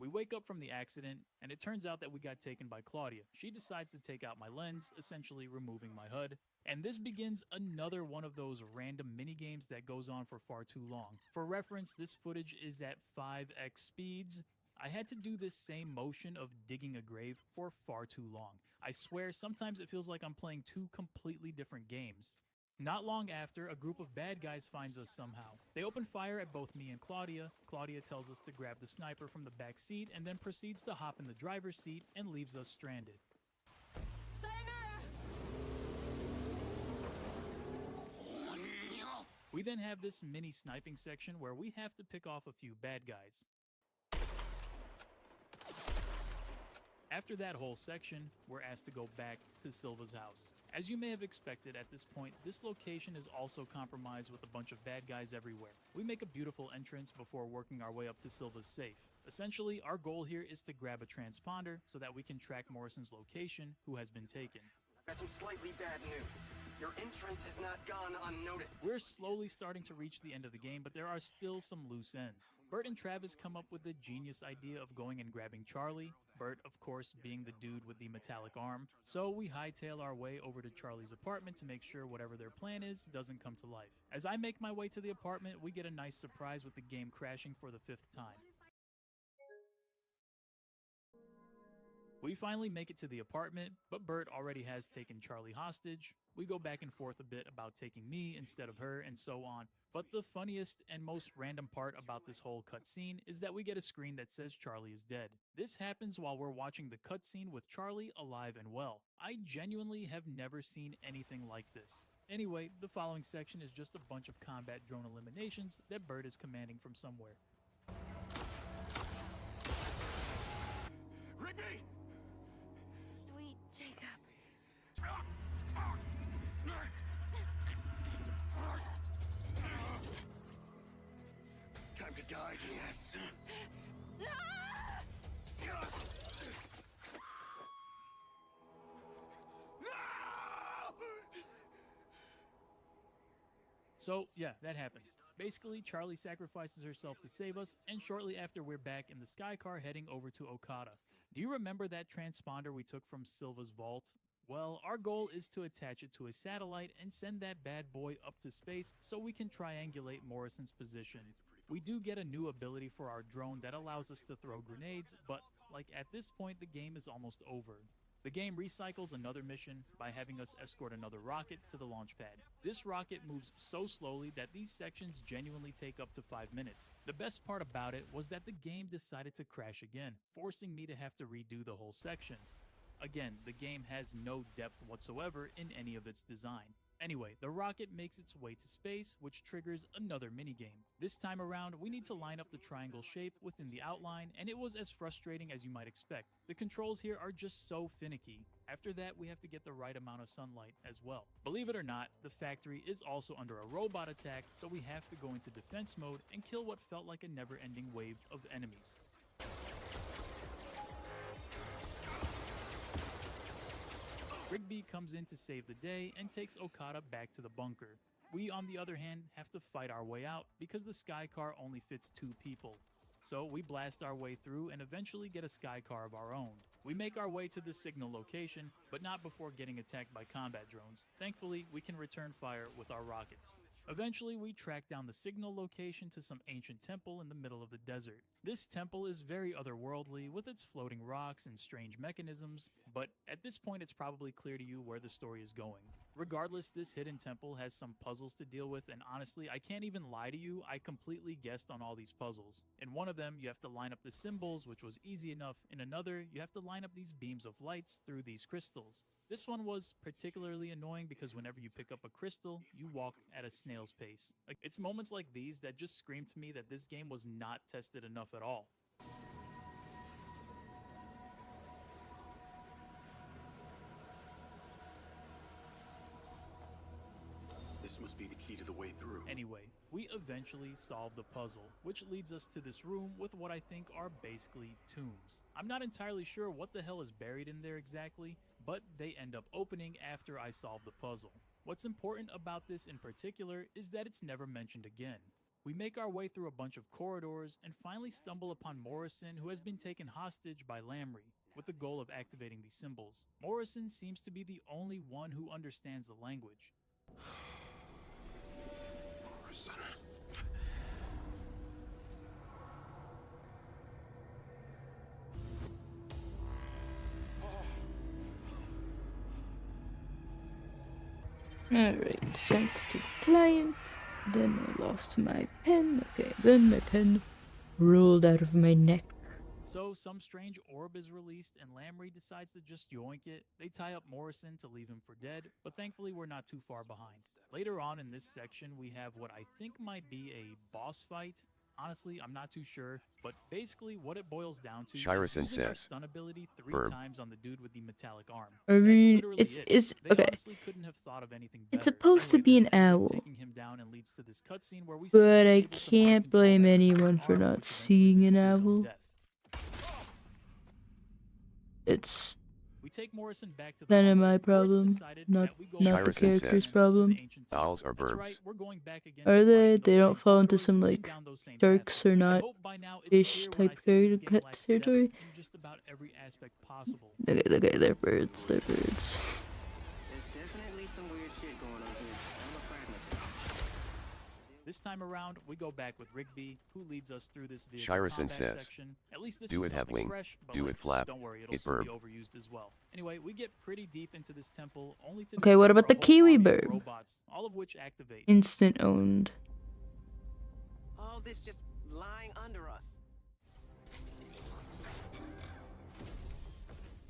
We wake up from the accident, and it turns out that we got taken by Claudia. She decides to take out my lens, essentially removing my HUD. And this begins another one of those random minigames that goes on for far too long. For reference, this footage is at 5x speeds. I had to do this same motion of digging a grave for far too long. I swear, sometimes it feels like I'm playing two completely different games. Not long after, a group of bad guys finds us somehow. They open fire at both me and Claudia. Claudia tells us to grab the sniper from the back seat and then proceeds to hop in the driver's seat and leaves us stranded. We then have this mini sniping section where we have to pick off a few bad guys. After that whole section, we're asked to go back to Silva's house. As you may have expected at this point, this location is also compromised with a bunch of bad guys everywhere. We make a beautiful entrance before working our way up to Silva's safe. Essentially, our goal here is to grab a transponder so that we can track Morrison's location, who has been taken. I've got some slightly bad news. Your entrance has not gone unnoticed. We're slowly starting to reach the end of the game, but there are still some loose ends. Bert and Travis come up with the genius idea of going and grabbing Charlie. Bert, of course, being the dude with the metallic arm. So we hightail our way over to Charlie's apartment to make sure whatever their plan is doesn't come to life. As I make my way to the apartment, we get a nice surprise with the game crashing for the 5th time. We finally make it to the apartment, but Bert already has taken Charlie hostage. We go back and forth a bit about taking me instead of her and so on. But the funniest and most random part about this whole cutscene is that we get a screen that says Charlie is dead. This happens while we're watching the cutscene with Charlie alive and well. I genuinely have never seen anything like this. Anyway, the following section is just a bunch of combat drone eliminations that Bert is commanding from somewhere. Rigby! Sweet Jacob. Time to die, yes. So, yeah, that happens. Basically, Charlie sacrifices herself to save us, and shortly after we're back in the sky car heading over to Okada. Do you remember that transponder we took from Silva's vault? Well, our goal is to attach it to a satellite and send that bad boy up to space so we can triangulate Morrison's position. We do get a new ability for our drone that allows us to throw grenades, but like at this point the game is almost over. The game recycles another mission by having us escort another rocket to the launch pad. This rocket moves so slowly that these sections genuinely take up to 5 minutes. The best part about it was that the game decided to crash again, forcing me to have to redo the whole section. Again, the game has no depth whatsoever in any of its design. Anyway, the rocket makes its way to space, which triggers another minigame. This time around, we need to line up the triangle shape within the outline, and it was as frustrating as you might expect. The controls here are just so finicky. After that, we have to get the right amount of sunlight as well. Believe it or not, the factory is also under a robot attack, so we have to go into defense mode and kill what felt like a never-ending wave of enemies. Rigby comes in to save the day and takes Okada back to the bunker. We, on the other hand, have to fight our way out because the sky car only fits 2 people. So we blast our way through and eventually get a sky car of our own. We make our way to the signal location, but not before getting attacked by combat drones. Thankfully, we can return fire with our rockets. Eventually, we track down the signal location to some ancient temple in the middle of the desert. This temple is very otherworldly with its floating rocks and strange mechanisms, but at this point it's probably clear to you where the story is going. Regardless, this hidden temple has some puzzles to deal with, and honestly, I can't even lie to you, I completely guessed on all these puzzles. In one of them, you have to line up the symbols, which was easy enough. In another, you have to line up these beams of lights through these crystals. This one was particularly annoying because whenever you pick up a crystal, you walk at a snail's pace. It's moments like these that just scream to me that this game was not tested enough at all. This must be the key to the way through. Anyway, we eventually solve the puzzle, which leads us to this room with what I think are basically tombs. I'm not entirely sure what the hell is buried in there exactly, but they end up opening after I solve the puzzle. What's important about this in particular is that it's never mentioned again. We make our way through a bunch of corridors and finally stumble upon Morrison, who has been taken hostage by Lamry, with the goal of activating these symbols. Morrison seems to be the only one who understands the language. Morrison. Alright, sent to the client. Then I lost my pen. Okay, then my pen rolled out of my neck. So some strange orb is released and Lamry decides to just yoink it. They tie up Morrison to leave him for dead, but thankfully we're not too far behind. Later on in this section, we have what I think might be a boss fight. Honestly, I'm not too sure, but basically what it boils down to is using our stun ability 3 times on the dude with the metallic arm. I mean, That's it's They okay. honestly couldn't have thought of anything better. It's supposed to be This an ends up owl, taking him down and leads to this cutscene where we see but him I able to mind can't control blame that anyone metallic for arm, not which eventually seeing leads an to his own owl. death. It's We take Morrison back to the none of bunker, my where it's problem, decided not that we go the back Shirison character's says, problem. owls are That's burbs. right, we're going back again Are to they? fight They those don't same fall into corridors some and like down those same sharks or pathways. I not hope by now it's fish clear when I type say this game lacks depth territory. in just about every aspect possible. Okay, they're birds, they're birds. There's definitely some weird shit going on here. I'm a pragmatist. This time around, we go back with Rigby, who leads us through this vehicle Shirison combat says, section. At least this do is it have something wing, fresh, but do like, it flap, don't worry, it'll it soon burb. be overused as well. Anyway, we get pretty deep into this temple, only to Okay, what discover about the a whole kiwi army of bird? robots, all of which activate. Instant owned. All this just lying under us.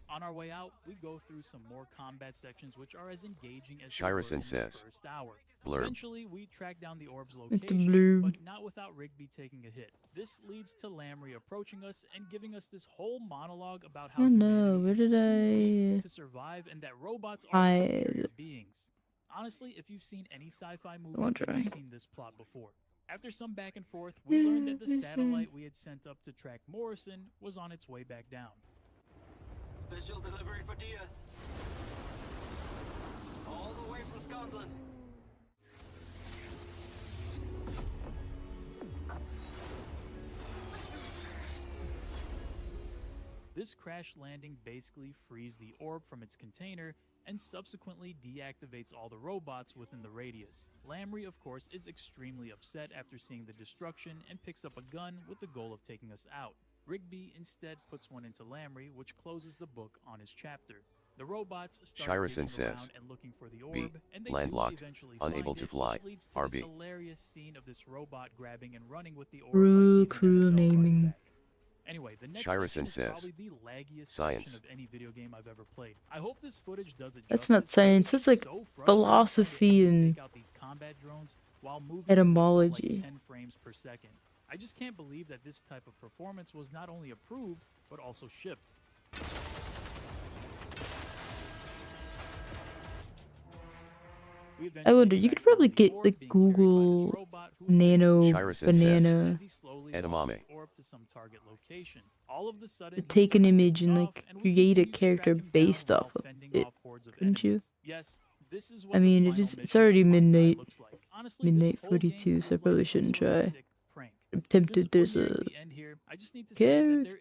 On our way out, we go through some more combat sections which are as engaging as Shirison they were in the says, first hour. blurb. Eventually, we track down the orb's It's a location, blurb. but not without Rigby taking a hit. This leads to Lamry approaching us and giving us this whole monologue about how Oh no, humanity where is did too weak I to survive and that robots are the hide? superior beings. Honestly, if you've seen any sci-fi movie, wondering. you've seen this plot before. After some back and forth, we learned that the satellite we had sent up to track Morrison was on its way back down. Special delivery for Diaz. All the way from Scotland. This crash landing basically frees the orb from its container and subsequently deactivates all the robots within the radius. Lamry, of course, is extremely upset after seeing the destruction and picks up a gun with the goal of taking us out. Rigby instead puts one into Lamry, which closes the book on his chapter. The robots start Shirison digging says, around and looking for the B. orb, and they Landlocked, do eventually unable find to it, fly, which leads to RB. this hilarious scene of this robot grabbing and running with the orb Cruel, like he's an cruel NFL naming. quarterback. Anyway, the next section Shirison is says, probably the laggiest science. section of any video game I've ever played. I hope this footage does it That's justice, not but science, it's that's just like so frustrating philosophy trying to and take out these combat drones while moving etymology. like 10 frames per second. I just can't believe that this type of performance was not only approved, but also shipped. I wonder, you could probably get the Google Nano Shirison Banana says, edamame. to take an image and like create a character based off of it, couldn't you? I mean, it's already midnight, midnight 42, so I probably shouldn't try. I'm tempted. There's a character.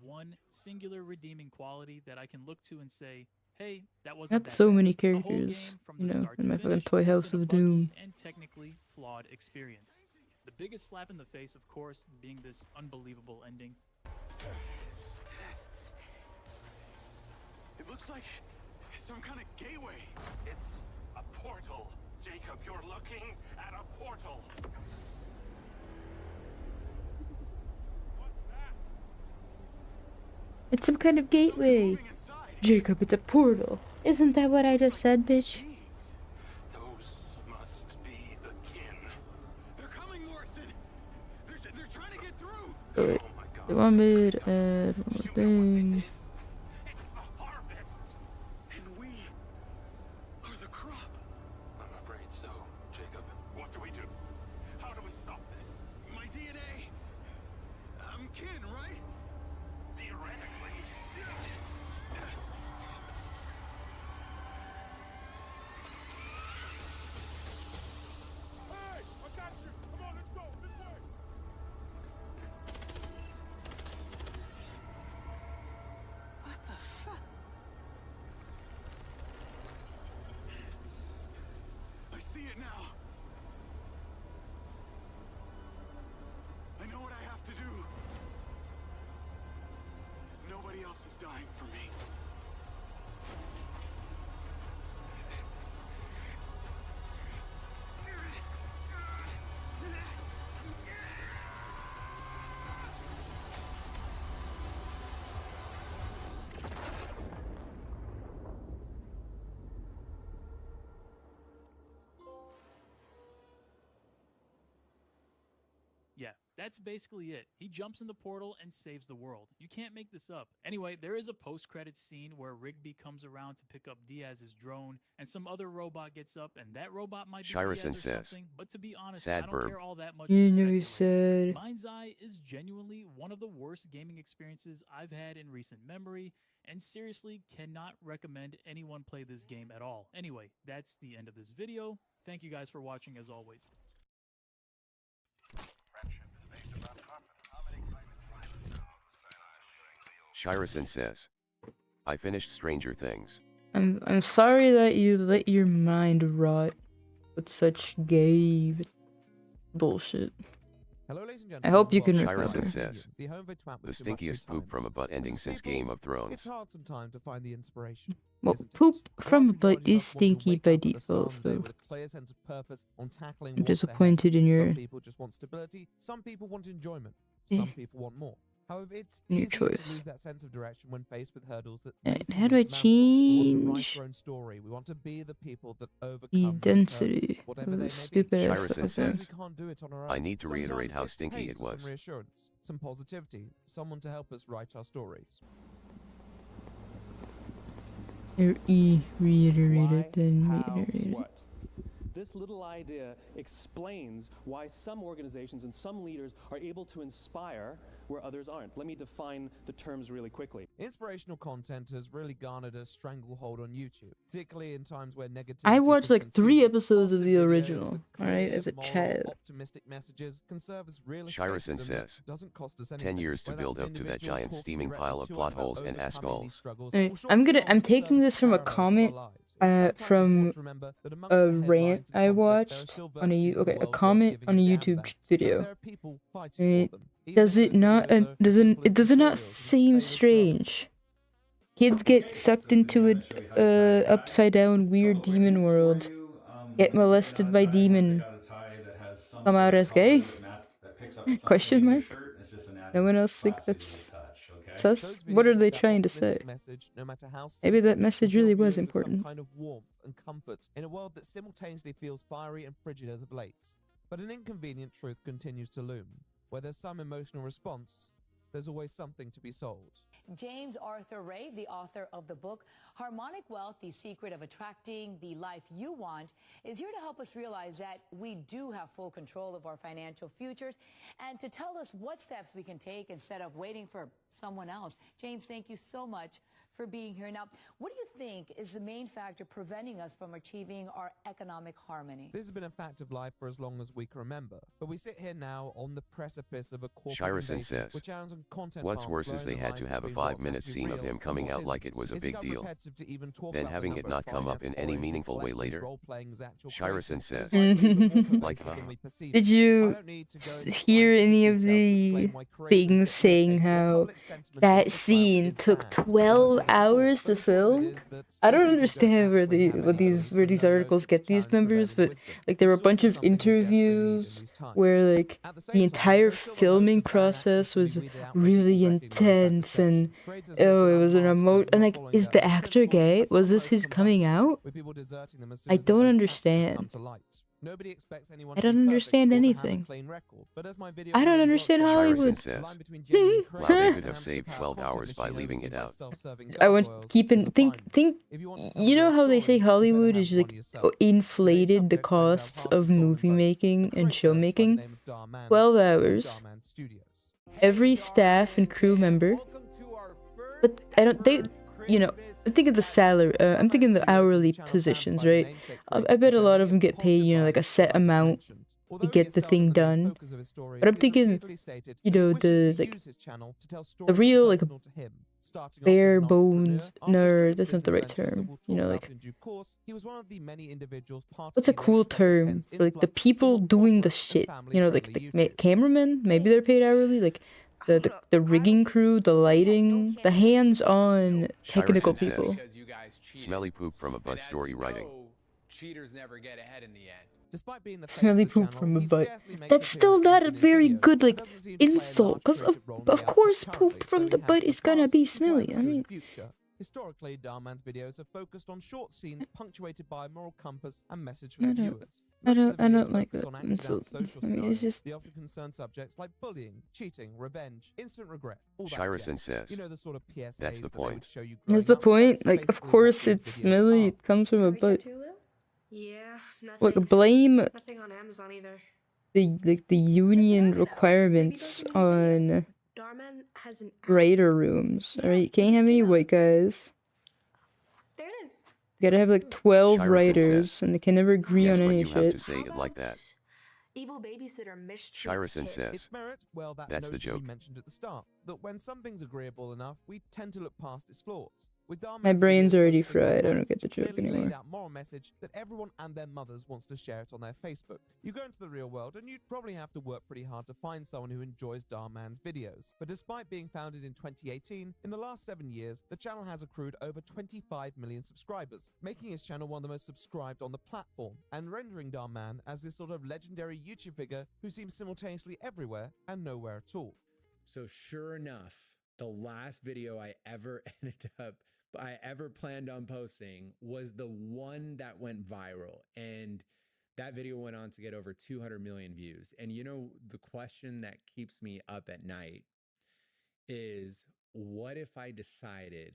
One singular redeeming quality that I can look to and say, hey, that wasn't Not that so bad. many A whole characters, game from you the know, start in to my finish fucking toy has house been a of doom. buggy and technically flawed experience. The biggest slap in the face, of course, being this unbelievable ending. It looks like some kind of gateway. It's a portal. Jacob, you're looking at a portal. It's some kind of gateway. Jacob, it's a portal. Isn't that what I just said, bitch? Those must be the kin. They're coming, Morrison. They're trying to get through. Oh, wait. They want me to add one more thing. It's the harvest. And we are the crop. I'm afraid so, Jacob. What do we do? How do we stop this? My DNA. I'm kin, right? Theoretically. Hey! I got you! Come on, let's go! This way! What the fuck? I see it now. I know what I have to do. Nobody else is dying for me. Yeah, that's basically it. He jumps in the portal and saves the world. You can't make this up. Anyway, there is a post-credits scene where Rigby comes around to pick up Diaz's drone, and some other robot gets up, and that robot might be Shirison Diaz or says, something, but to be honest, sad I don't burp. care all that much. You to know he speculate. said. Mind's Eye is genuinely one of the worst gaming experiences I've had in recent memory, and seriously cannot recommend anyone play this game at all. Anyway, that's the end of this video. Thank you guys for watching as always. Shirison says, I finished Stranger Things. I'm sorry that you let your mind rot with such gay bullshit. Hello, ladies and I gentlemen. hope you can Welcome recover. Shirison says, The home of twat the with too much stinkiest free poop time. from a butt ending It's since people, Game of It's Thrones. hard sometimes to find the inspiration. Well, isn't it? poop The from a vast butt majority of is us want to stinky wake by up at the start default, of the day so with a clear sense of purpose on tackling I'm what's ahead. disappointed in your Some people just want stability. Some people want enjoyment. Eh. Some people want more. However, it's Your easy to choice. lose that sense of direction when faced with hurdles that Alright, may how do seem I insurmountable. We want to write change our own story. We want to be the people that the overcome those density hurdles, whatever of they may the be. stupid ass Shirison stuff Sometimes there? says, we can't do it on our own. I need to reiterate Sometimes how it stinky pays it for was. some reassurance, some positivity, someone to help us write our stories. Reiterate it, then How, reiterate it. what? This little idea explains why some organizations and some leaders are able to inspire where others aren't. Let me define the terms really quickly. Inspirational content has really garnered a stranglehold on YouTube, particularly in times where negativity I watched can like 3 consume us. episodes of Positive the videos original, with alright, clear, as a moral, child. optimistic messages can serve as real Shirison escapism that says, doesn't cost us 10 anything, years to whether build that's up to an that individual giant talking steaming directly pile of to us plot about holes and overcoming these assballs. struggles, Alright, will I'm shortly I'm serve taking as this from a parallels to our comment lives. It's sometimes from important to remember that amongst a the rant headlines of I conflict, there are watched still on a virtues in the okay, a world worth comment giving on a damn YouTube about. And video. there are people fighting Right? for them. Even Does if it those not videos are doesn't simple as it does it not tutorials and seem famous for strange? kids get sucked into a upside down weird demon world, get molested by demon, come out as gay? Question mark? No one else think that's sus? What are they trying to say? Maybe that message really was important. Kind of warmth and comfort in a world that simultaneously feels fiery and frigid as of late. But an inconvenient truth continues to loom. Where there's some emotional response, there's always something to be sold. James Arthur Ray, the author of the book Harmonic Wealth, The Secret of Attracting the Life You Want, is here to help us realize that we do have full control of our financial futures and to tell us what steps we can take instead of waiting for someone else. James, thank you so much for being here. Now, what do you think is the main factor preventing us from achieving our economic harmony? This has been a fact of life for as long as we can remember. But we sit here now on the precipice of a corporate Shirison invasion, says, which sounds on content what's paths worse is they blurring had the to line have a between what's 5-minute actually scene of real him coming and out what like it isn't. was a It's big become deal. repetitive to even talk Then about the having it number not of come up in any finance-oriented meaningful way collectors later. role-playing as actual Shirison creators. says, It's even more like, pervasive than we perceive. Did you I don't need to go into hear any of detail to the explain why creators things get saying irritated when how public sentiment that is scene is took bad? 12 As I said before, hours but to the truth of it film? is that I if don't people don't understand where actually have any beliefs where and these no articles motive get to these challenge numbers, prevailing but wisdom, like there were a which is bunch also of something we desperately need in interviews these times. where like At the the same time, entire there's still the hope filming that bad actors process can be was weeded out when really people recognize that intense and deception. Creators oh, have it been was an unmasked and as not like following is their the own actor principles gay? are some Was of this most his coming combusting, out? with people deserting them as soon I as their don't own practices come understand. to light. Nobody expects anyone I to be don't perfect understand or to have a anything. clean record. But as my video I don't really understand well Hollywood. Shirison the says, line between genuine wow, they creators could and have saved amateur 12 content hours by machine leaving overseen it by out. self-serving I want gargoyles keep is in a think fine think line. If you want to tell you a know real how they say story, you better Hollywood have is one like yourself. Today's inflated the subject went down costs hard of for Sean movie and Bud, making a and show creator by the making? name of Darman 12 from hours. Darman Studios. Every staff and crew member, but I don't they you know I'm thinking the salary I'm thinking the hourly positions, right? I bet a lot of them get paid, you know, like a set amount to get the thing done. But I'm thinking, you know, the like the real like bare bones. No, that's not the right term. You know, like what's a cool term for like the people doing the shit? You know, like the cameramen. Maybe they're paid hourly. Like the rigging crew, the lighting, the hands-on technical Shirison people. says, smelly poop from a butt story writing. Cheaters never get ahead in the end. Despite being the face Smelly of the poop channel, from a he butt. scarcely makes That's still appearances not a in his very videos. good like Doesn't seem to play a insult, large because creative role in of the course output poop currently, from though the he has butt in is the gonna past be and smelly. plans I to in mean, the future. Historically, Darman's videos have focused on short scenes punctuated by a moral compass and message for the viewers. I Most of the don't videos like focus that on acted out insult. social I mean, it's scenarios. just They often concern subjects like bullying, cheating, revenge, instant regret, all that Shirison jazz. says, You know, the sort of PSAs that's the that they would point. show you that's growing the up. point. That's Like, of basically what course these it's videos smelly. are. It comes from a butt. Yeah, nothing. Like blame Nothing on Amazon either. the union requirements on Darman has an writer rooms. All right, you can't have any white guys. There it is. You gotta have like 12 Shirison writers, says, and they can never agree yes, on but any you have shit. to say it like that. Evil babysitter mistreats Shirison kids. says, Its merit, well, that that's the notion we joke. mentioned at the start, that when something's agreeable enough, we tend to look past its flaws. With Darman's My brain's videos already focusing on fried. I don't parents, get the he joke clearly laid anymore. out moral message that everyone and their mothers wants to share it on their Facebook. You go into the real world and you'd probably have to work pretty hard to find someone who enjoys Darman's videos. But despite being founded in 2018, in the last 7 years, the channel has accrued over 25 million subscribers, making his channel one of the most subscribed on the platform, and rendering Darman as this sort of legendary YouTube figure who seems simultaneously everywhere and nowhere at all. So sure enough, the last video I ever planned on posting was the one that went viral, and that video went on to get over 200 million views. And you know, the question that keeps me up at night is, what if I decided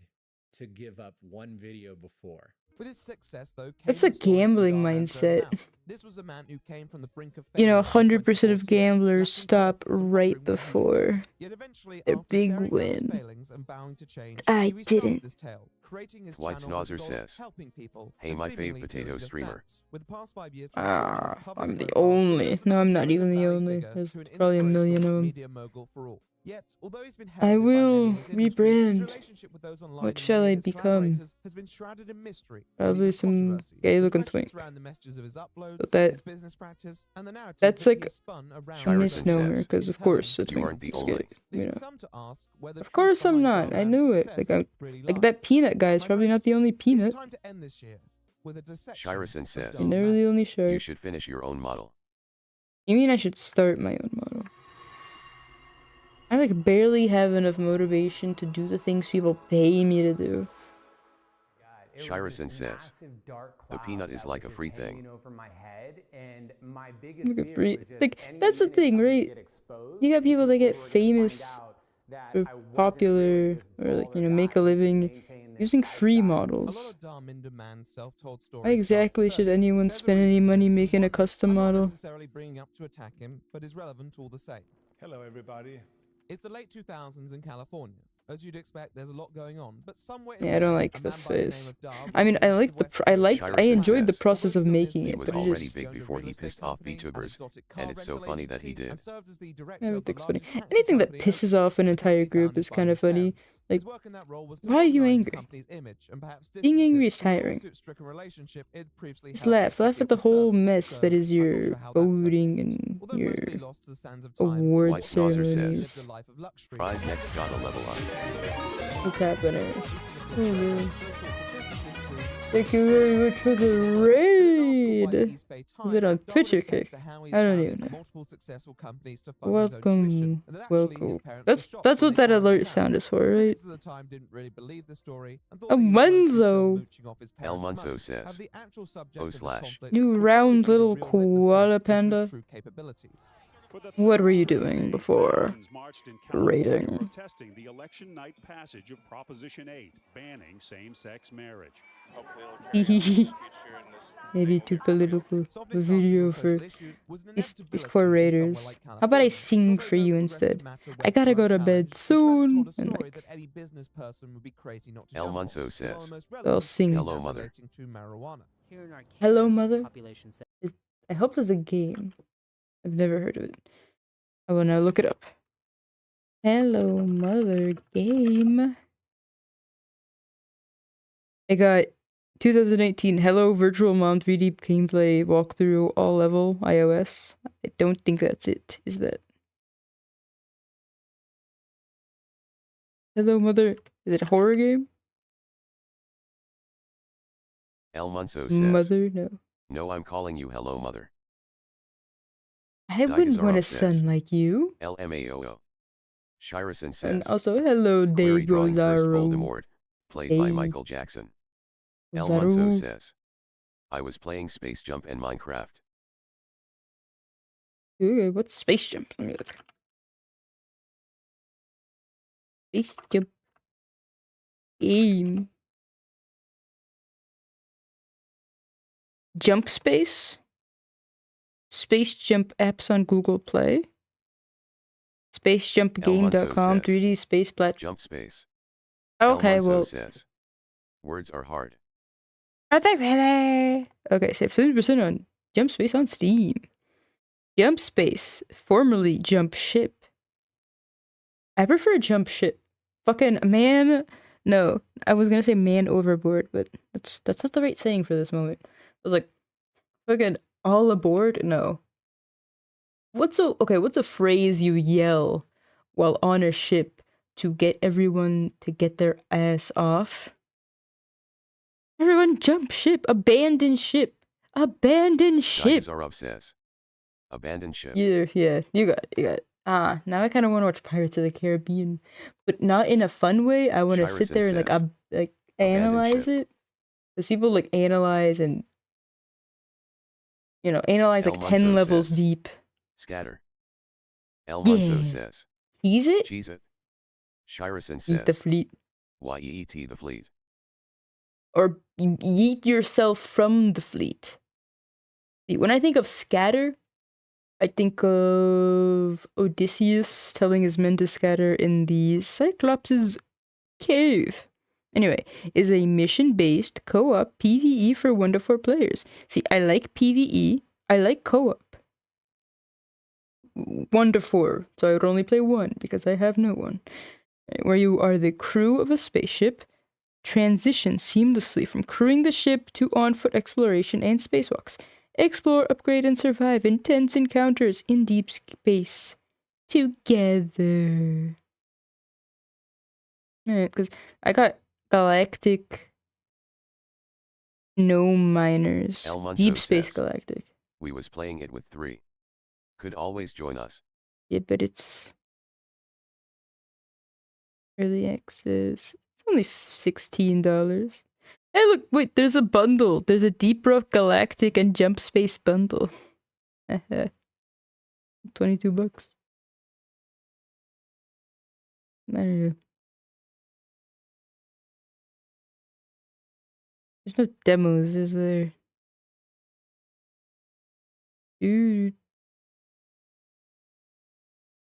to give up one video before? With his success, though, That's a gambling mindset. This was a man who came from the brink of You know, failure in 100% of 2014, gamblers lacking stop confidence and right wondering what he would before do. Yet eventually, their after big staring down his win. failings and vowing to change, I he restarted didn't. this tale, creating his White channel with the Snozzer goal of says, helping people, hey, and my fave seemingly potato doing just streamer. that. With the past 5 years, I'm the only. No, I'm not even the only. There's probably a million of them. Media mogul for all. Yet, although he's been I heralded by many will in his industry, his rebrand. relationship with those online What and shall many I of his become? collaborators has been shrouded in mystery. and Probably even some controversy. gay-looking The questions twink. around the messages of his uploads, But that- his business practice, and the narrative That's that like he has spun around a Shyrison misnomer, says, because of in turn, course a You twink aren't the is only. gay. You leading know. some to ask where the Of truth course I'm behind not. I Darman's knew it. success Like I'm really like lies. that peanut guy's My probably not friends, the only peanut. It's time to end this year with a dissection Shyrison of says, You're never the only shark. You should finish your own model. You mean I should start my own model? I like barely have enough motivation to do the things people pay me to do. Shyrison says, the peanut is like a free thing. Look at free. Like that's the thing, right? You got people that get famous or popular or like, you know, make a living using free models. Why exactly should anyone spend any money making a custom I'm not model? necessarily bringing up to attack him, but is relevant all the same. Hello, everybody. It's the late 2000s in California. As you'd expect, there's a lot going on, but somewhere Yeah, I don't like this face. I mean, I like the I enjoyed the process of making it, He was but it already just big before he pissed off vtubers, and it's so funny that he did. I don't think it's funny. Anything that pisses off an entire group is kind of funny. Like, why are you angry? Being angry is tiring. Just laugh. Laugh at the whole mess that is your voting and your award White Schnauzer ceremonies. says, Prize next gotta level up. What's happening? Oh no. Thank you very much for the raid! Is it on Twitch or Kick? I don't even know. Welcome. Welcome. That's what that alert sound is for, right? A Wenzo! El Munso says, / You round little koala panda. What were you doing before raiding? Protesting the election night passage of Proposition 8, banning same-sex marriage. Maybe too political video for these poor raiders. How about I sing for you instead? I gotta go to bed soon. And like, El Munso says, I'll sing. Hello, mother. Hello, mother. I hope there's a game. I've never heard of it. I will now look it up. Hello, mother game. I got 2018 Hello Virtual Mom 3D gameplay walkthrough all level iOS. I don't think that's it. Is that? Hello, mother. Is it a horror game? El Munso says, Mother, no. No, I'm calling you hello, mother. I wouldn't want a son like you. LMAOO. Shyrison says, And also, hello, Query Dave drawing first Rosaro. Voldemort, played by Michael Jackson. El Munso says, I was playing Space Jump and Minecraft. Ooh, what's Space Jump? Let me look. Space Jump. Game. Jump Space? Space Jump apps on Google Play? SpaceJumpGame.com 3D Space Plat. Jump Space. Okay, well. Says, words are hard. Are they really? Okay, save 70% on Jump Space on Steam. Jump Space, formerly Jump Ship. I prefer Jump Ship. Fucking man. No, I was gonna say man overboard, but that's not the right saying for this moment. I was like, fucking all aboard? No. What's a phrase you yell while on a ship to get everyone to get their ass off? Everyone jump ship. Abandon ship. Abandon ship. Zarov says, abandon ship. Yeah, you got it. Now I kind of want to watch Pirates of the Caribbean, but not in a fun way. I want to sit there and like analyze it. Because people like analyze and, you know, analyze like 10 levels deep. Scatter. El Munso says, Cheese it? Cheese it. Shyrison says, Eat the fleet. YEET the fleet. Or yeet yourself from the fleet. See, when I think of scatter, I think of Odysseus telling his men to scatter in the Cyclops' cave. Anyway, is a mission-based co-op PvE for 1 to 4 players. See, I like PvE. I like co-op. 1 to 4, so I would only play 1 because I have no one. Where you are the crew of a spaceship, transition seamlessly from crewing the ship to on-foot exploration and spacewalks. Explore, upgrade, and survive intense encounters in deep space together. Alright, because I got Galactic, no miners, Deep Space Galactic. We was playing it with 3. Could always join us. Yeah, but it's early access. It's only $16. Hey, look, wait, there's a bundle. There's a Deep Rock Galactic and Jump Space bundle. $22. I don't know. There's no demos, is there? Ooh.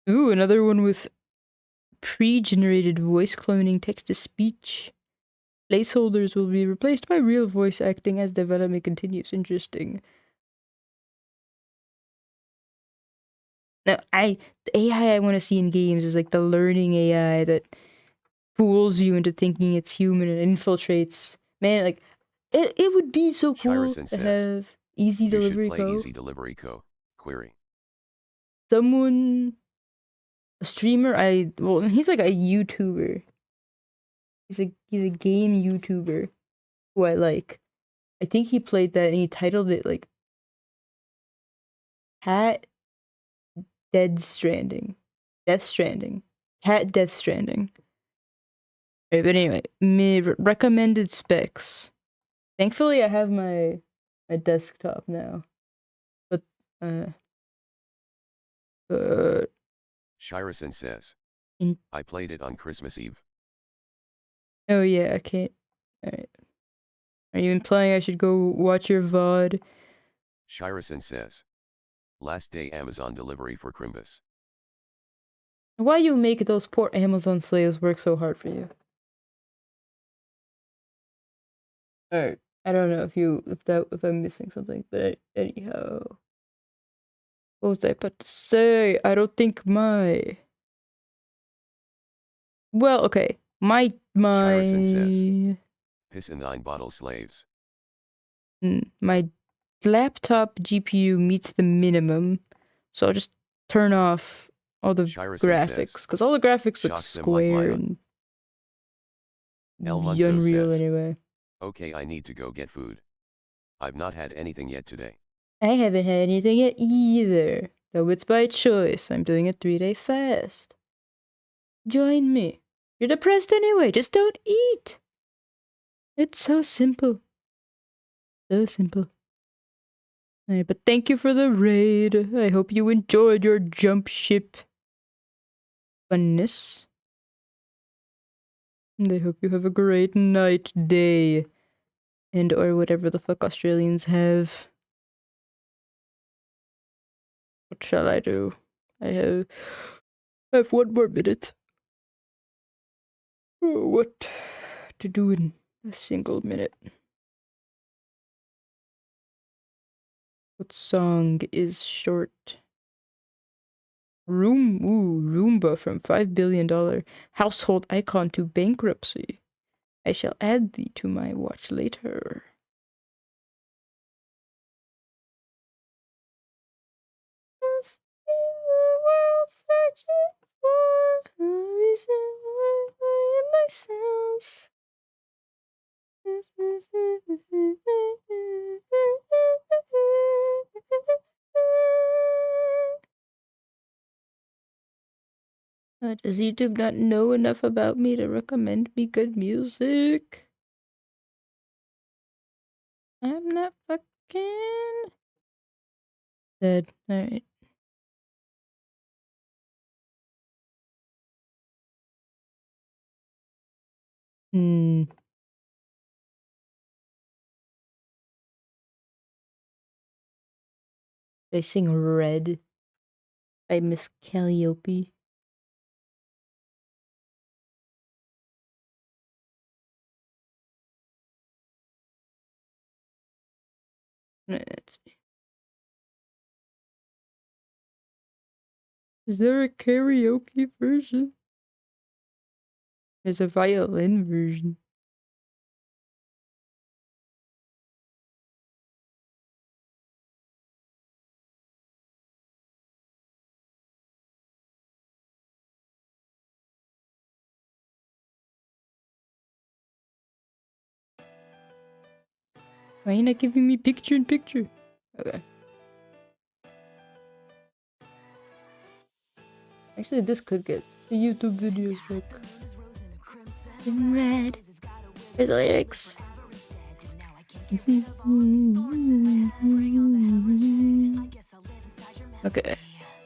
Ooh, another one with pre-generated voice cloning text-to-speech. Placeholders will be replaced by real voice acting as development continues. Interesting. Now, the AI I want to see in games is like the learning AI that fools you into thinking it's human and infiltrates. Man, like, it would be so cool to have Easy Delivery Co. Easy Delivery Co. Query. Someone, a streamer, well, he's like a YouTuber. He's a game YouTuber who I like. I think he played that and he titled it like Hat Death Stranding. Hat Death Stranding. Right, but anyway, recommended specs. Thankfully, I have my desktop now. But Shirison says, I played it on Christmas Eve. Oh yeah, I can't. Alright. Are you even playing? I should go watch your VOD. Shirison says, last day Amazon delivery for Crimbus. Why you make those poor Amazon slaves work so hard for you? Alright. I don't know if I'm missing something, but anyhow. What was I about to say? I don't think well, okay. Shirison says, piss in 9 bottle slaves. My laptop GPU meets the minimum, so I'll just turn off all the graphics, because all the graphics look square and the Unreal anyway. Okay, I need to go get food. I've not had anything yet today. I haven't had anything yet either, though it's by choice. I'm doing a 3-day fast. Join me. You're depressed anyway, just don't eat. It's so simple. So simple. Alright, but thank you for the raid. I hope you enjoyed your jump ship funness. And I hope you have a great night, day, and or whatever the fuck Australians have. What shall I do? I have 1 more minute. Oh, what to do in a single minute? What song is short? Roomba from $5 billion household icon to bankruptcy. I shall add thee to my watch later. Searching for a reason why I am myself. Does YouTube not know enough about me to recommend me good music? I'm not fucking dead. Alright. They sing Red by Miss Calliope. Let's see. Is there a karaoke version? There's a violin version. Why are you not giving me picture in picture? Okay. Actually, this could get the YouTube videos back. In red. There's the lyrics. Okay.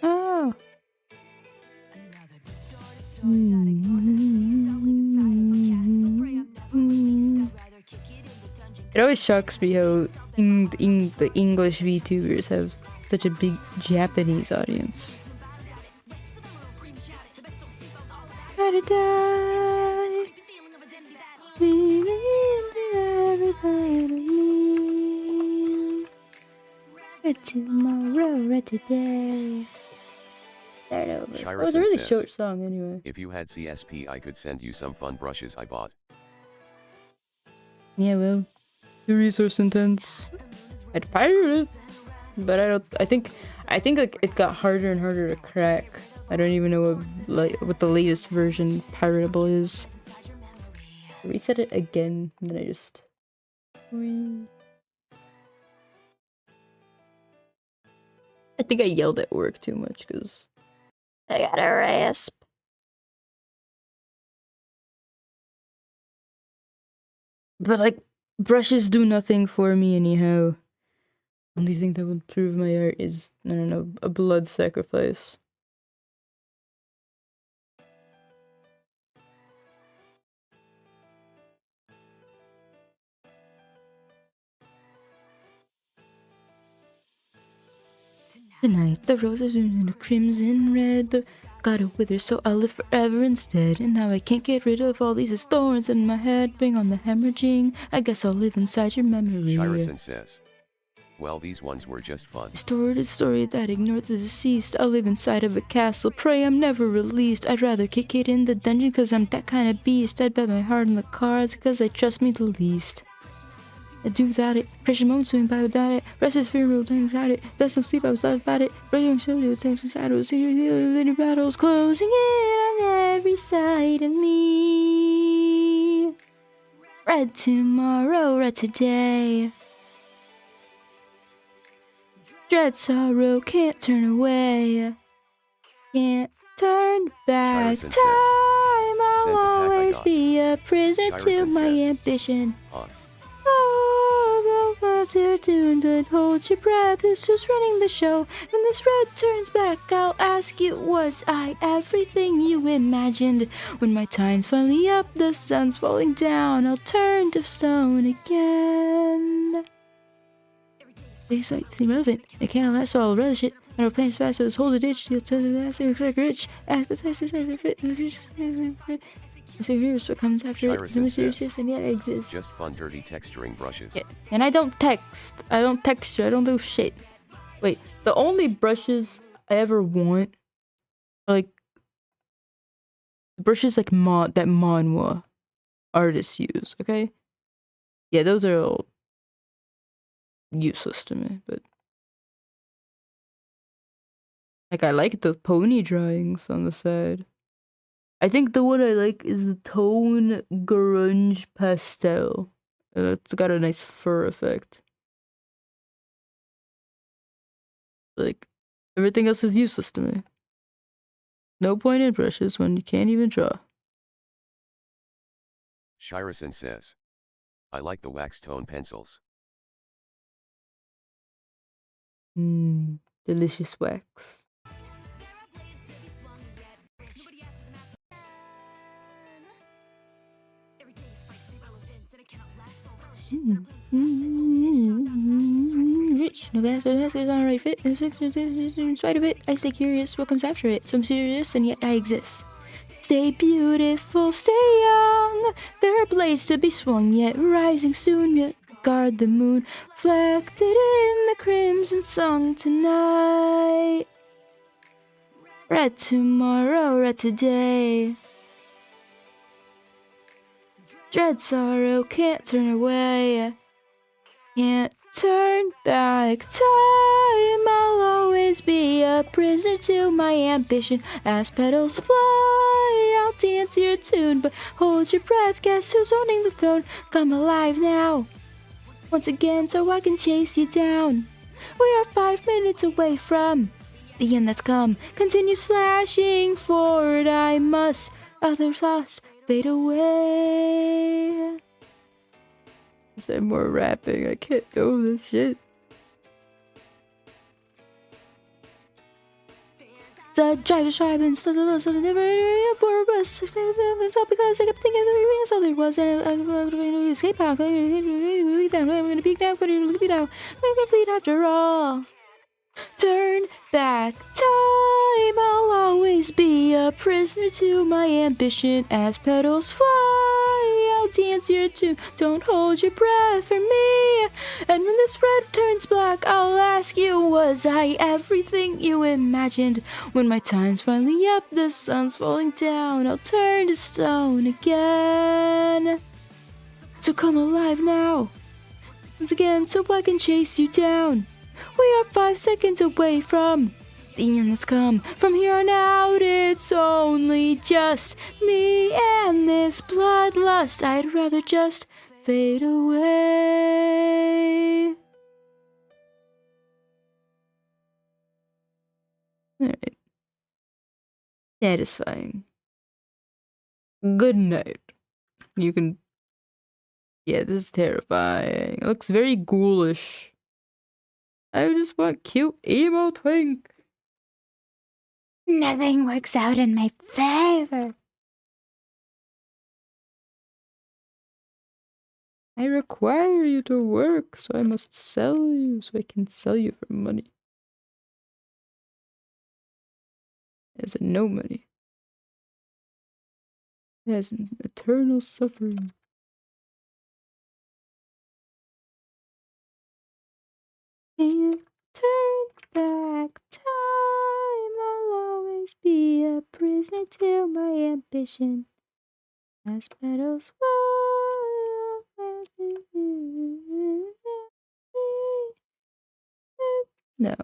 Oh. It always shocks me how the English VTubers have such a big Japanese audience. Gotta die. Red tomorrow, red today. Start over. It was a really short song anyway. If you had CSP, I could send you some fun brushes I bought. Yeah, well, the resource intense. I'd pirate it, but I think like it got harder and harder to crack. I don't even know what the latest version piratable is. Reset it again, and then I just. I think I yelled at work too much because I got a rasp. But like, brushes do nothing for me anyhow. Only thing that would improve my art is, I don't know, a blood sacrifice. Tonight the roses are in a crimson red, but gotta wither so I'll live forever instead. And now I can't get rid of all these thorns in my head. Bring on the hemorrhaging, I guess I'll live inside your memory. Shirison says, well, these ones were just fun. Distorted story that ignored the deceased. I live inside of a castle, pray I'm never released. I'd rather kick it in the dungeon cause I'm that kind of beast. I'd bet my heart on the cards cause they trust me the least. I do without it, precious moments swing by without it. Rest is fear, real time without it. Best don't sleep, I was sad about it. Breaking show you, attention shadows, your battles closing in on every side of me. Red tomorrow, red today. Dread sorrow, can't turn away. Can't turn back time. I'll always be a prisoner to my ambition. Oh, the tuned and hold your breath. This who's running the show. When this red turns back, I'll ask you, was I everything you imagined? When my time's finally up, the sun's falling down, I'll turn to stone again. These fights seem relevant. I can't last, so I'll relish it. I don't plan as fast as hold a ditch. You'll tell the last rich. So here's what comes after it. Mysterious and yet exists. Just fun dirty texturing brushes. Yeah. And I don't text. I don't texture. I don't do shit. Wait, the only brushes I ever want are like brushes like that manhwa artists use, okay? Yeah, those are all useless to me, but like I like the pony drawings on the side. I think the one I like is the Tone Grunge Pastel. It's got a nice fur effect. Like, everything else is useless to me. No point in brushes when you can't even draw. Shirison says, I like the wax tone pencils. Delicious wax. Rich, no bad, but that's on the right fit. In spite of it, I stay curious what comes after it. So I'm serious, and yet I exist. Stay beautiful, stay young. There are blades to be swung, yet rising soon. Yet guard the moon, reflected in the crimson song tonight. red tomorrow, red today. Dread sorrow, can't turn away. Can't turn back time. I'll always be a prisoner to my ambition. As petals fly, I'll dance your tune. But hold your breath, guess who's owning the throne? Come alive now, once again, so I can chase you down. We are 5 minutes away from the end that's come. Continue slashing forward, I must. Other thoughts fade away. Is there more rapping? I can't do this shit. The driver's driving, so never for us because I kept thinking everything all there was, and I'm going to escape out. I'm going to peek down, I'm going to be down. I'm complete after all. Turn back time, I'll always be a prisoner to my ambition. As petals fly, I'll dance your tune. Don't hold your breath for me. And when this red turns black, I'll ask you, was I everything you imagined? When my time's finally up, the sun's falling down, I'll turn to stone again. So come alive now, once again, so I can chase you down. We are 5 seconds away from the end that's come. From here on out, it's only just me and this bloodlust. I'd rather just fade away. Alright. Satisfying. Good night. You can... Yeah, this is terrifying. It looks very ghoulish. I just want cute emo twink. Nothing works out in my favor. I require you to work, so I must sell you, so I can sell you for money. As in no money. As in eternal suffering. And turn back time, I'll always be a prisoner to my ambition. As petals fall, no.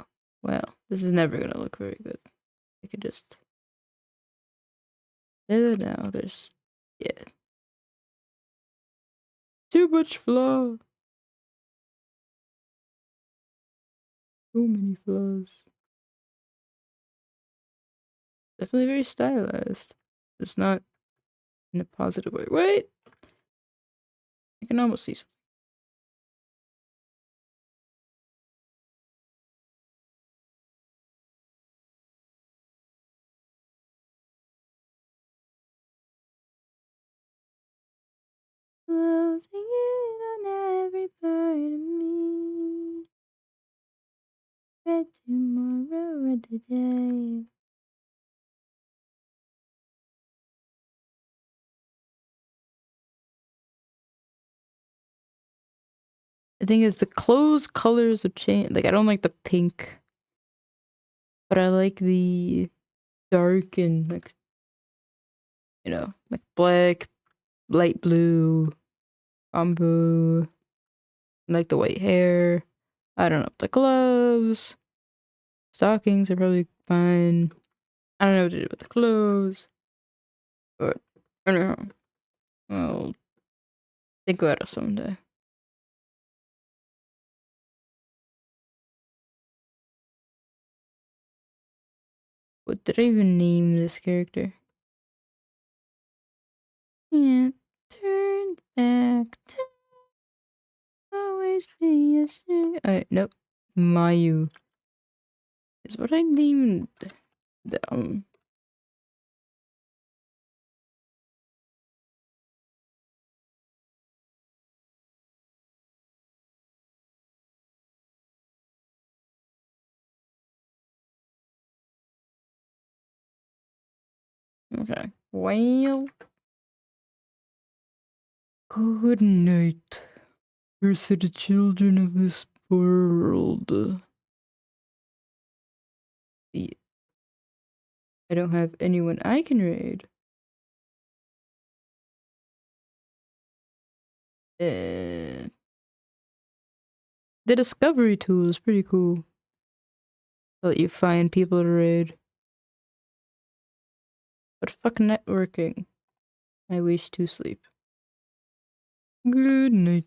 Well, this is never gonna look very good. I could just... Now there's... Yeah. Too much flaw. So many flaws. Definitely very stylized. It's not in a positive way. Wait! I can almost see something. Closing in on every part of me. Red tomorrow, red today. The thing is, the clothes colors have changed. Like, I don't like the pink, but I like the dark and, like, you know, like black, light blue, bamboo. I like the white hair. I don't know. The gloves, stockings are probably fine. I don't know what to do with the clothes, but I don't know. I'll think about it someday. What did I even name this character? Can't turn back time. Always be a Alright, nope. Mayu is what I named them. Okay. Well. Good night. Curse the children of this world. The I don't have anyone I can raid. The discovery tool is pretty cool. Let you find people to raid. But fuck networking. I wish to sleep. Good night.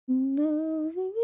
Loving you.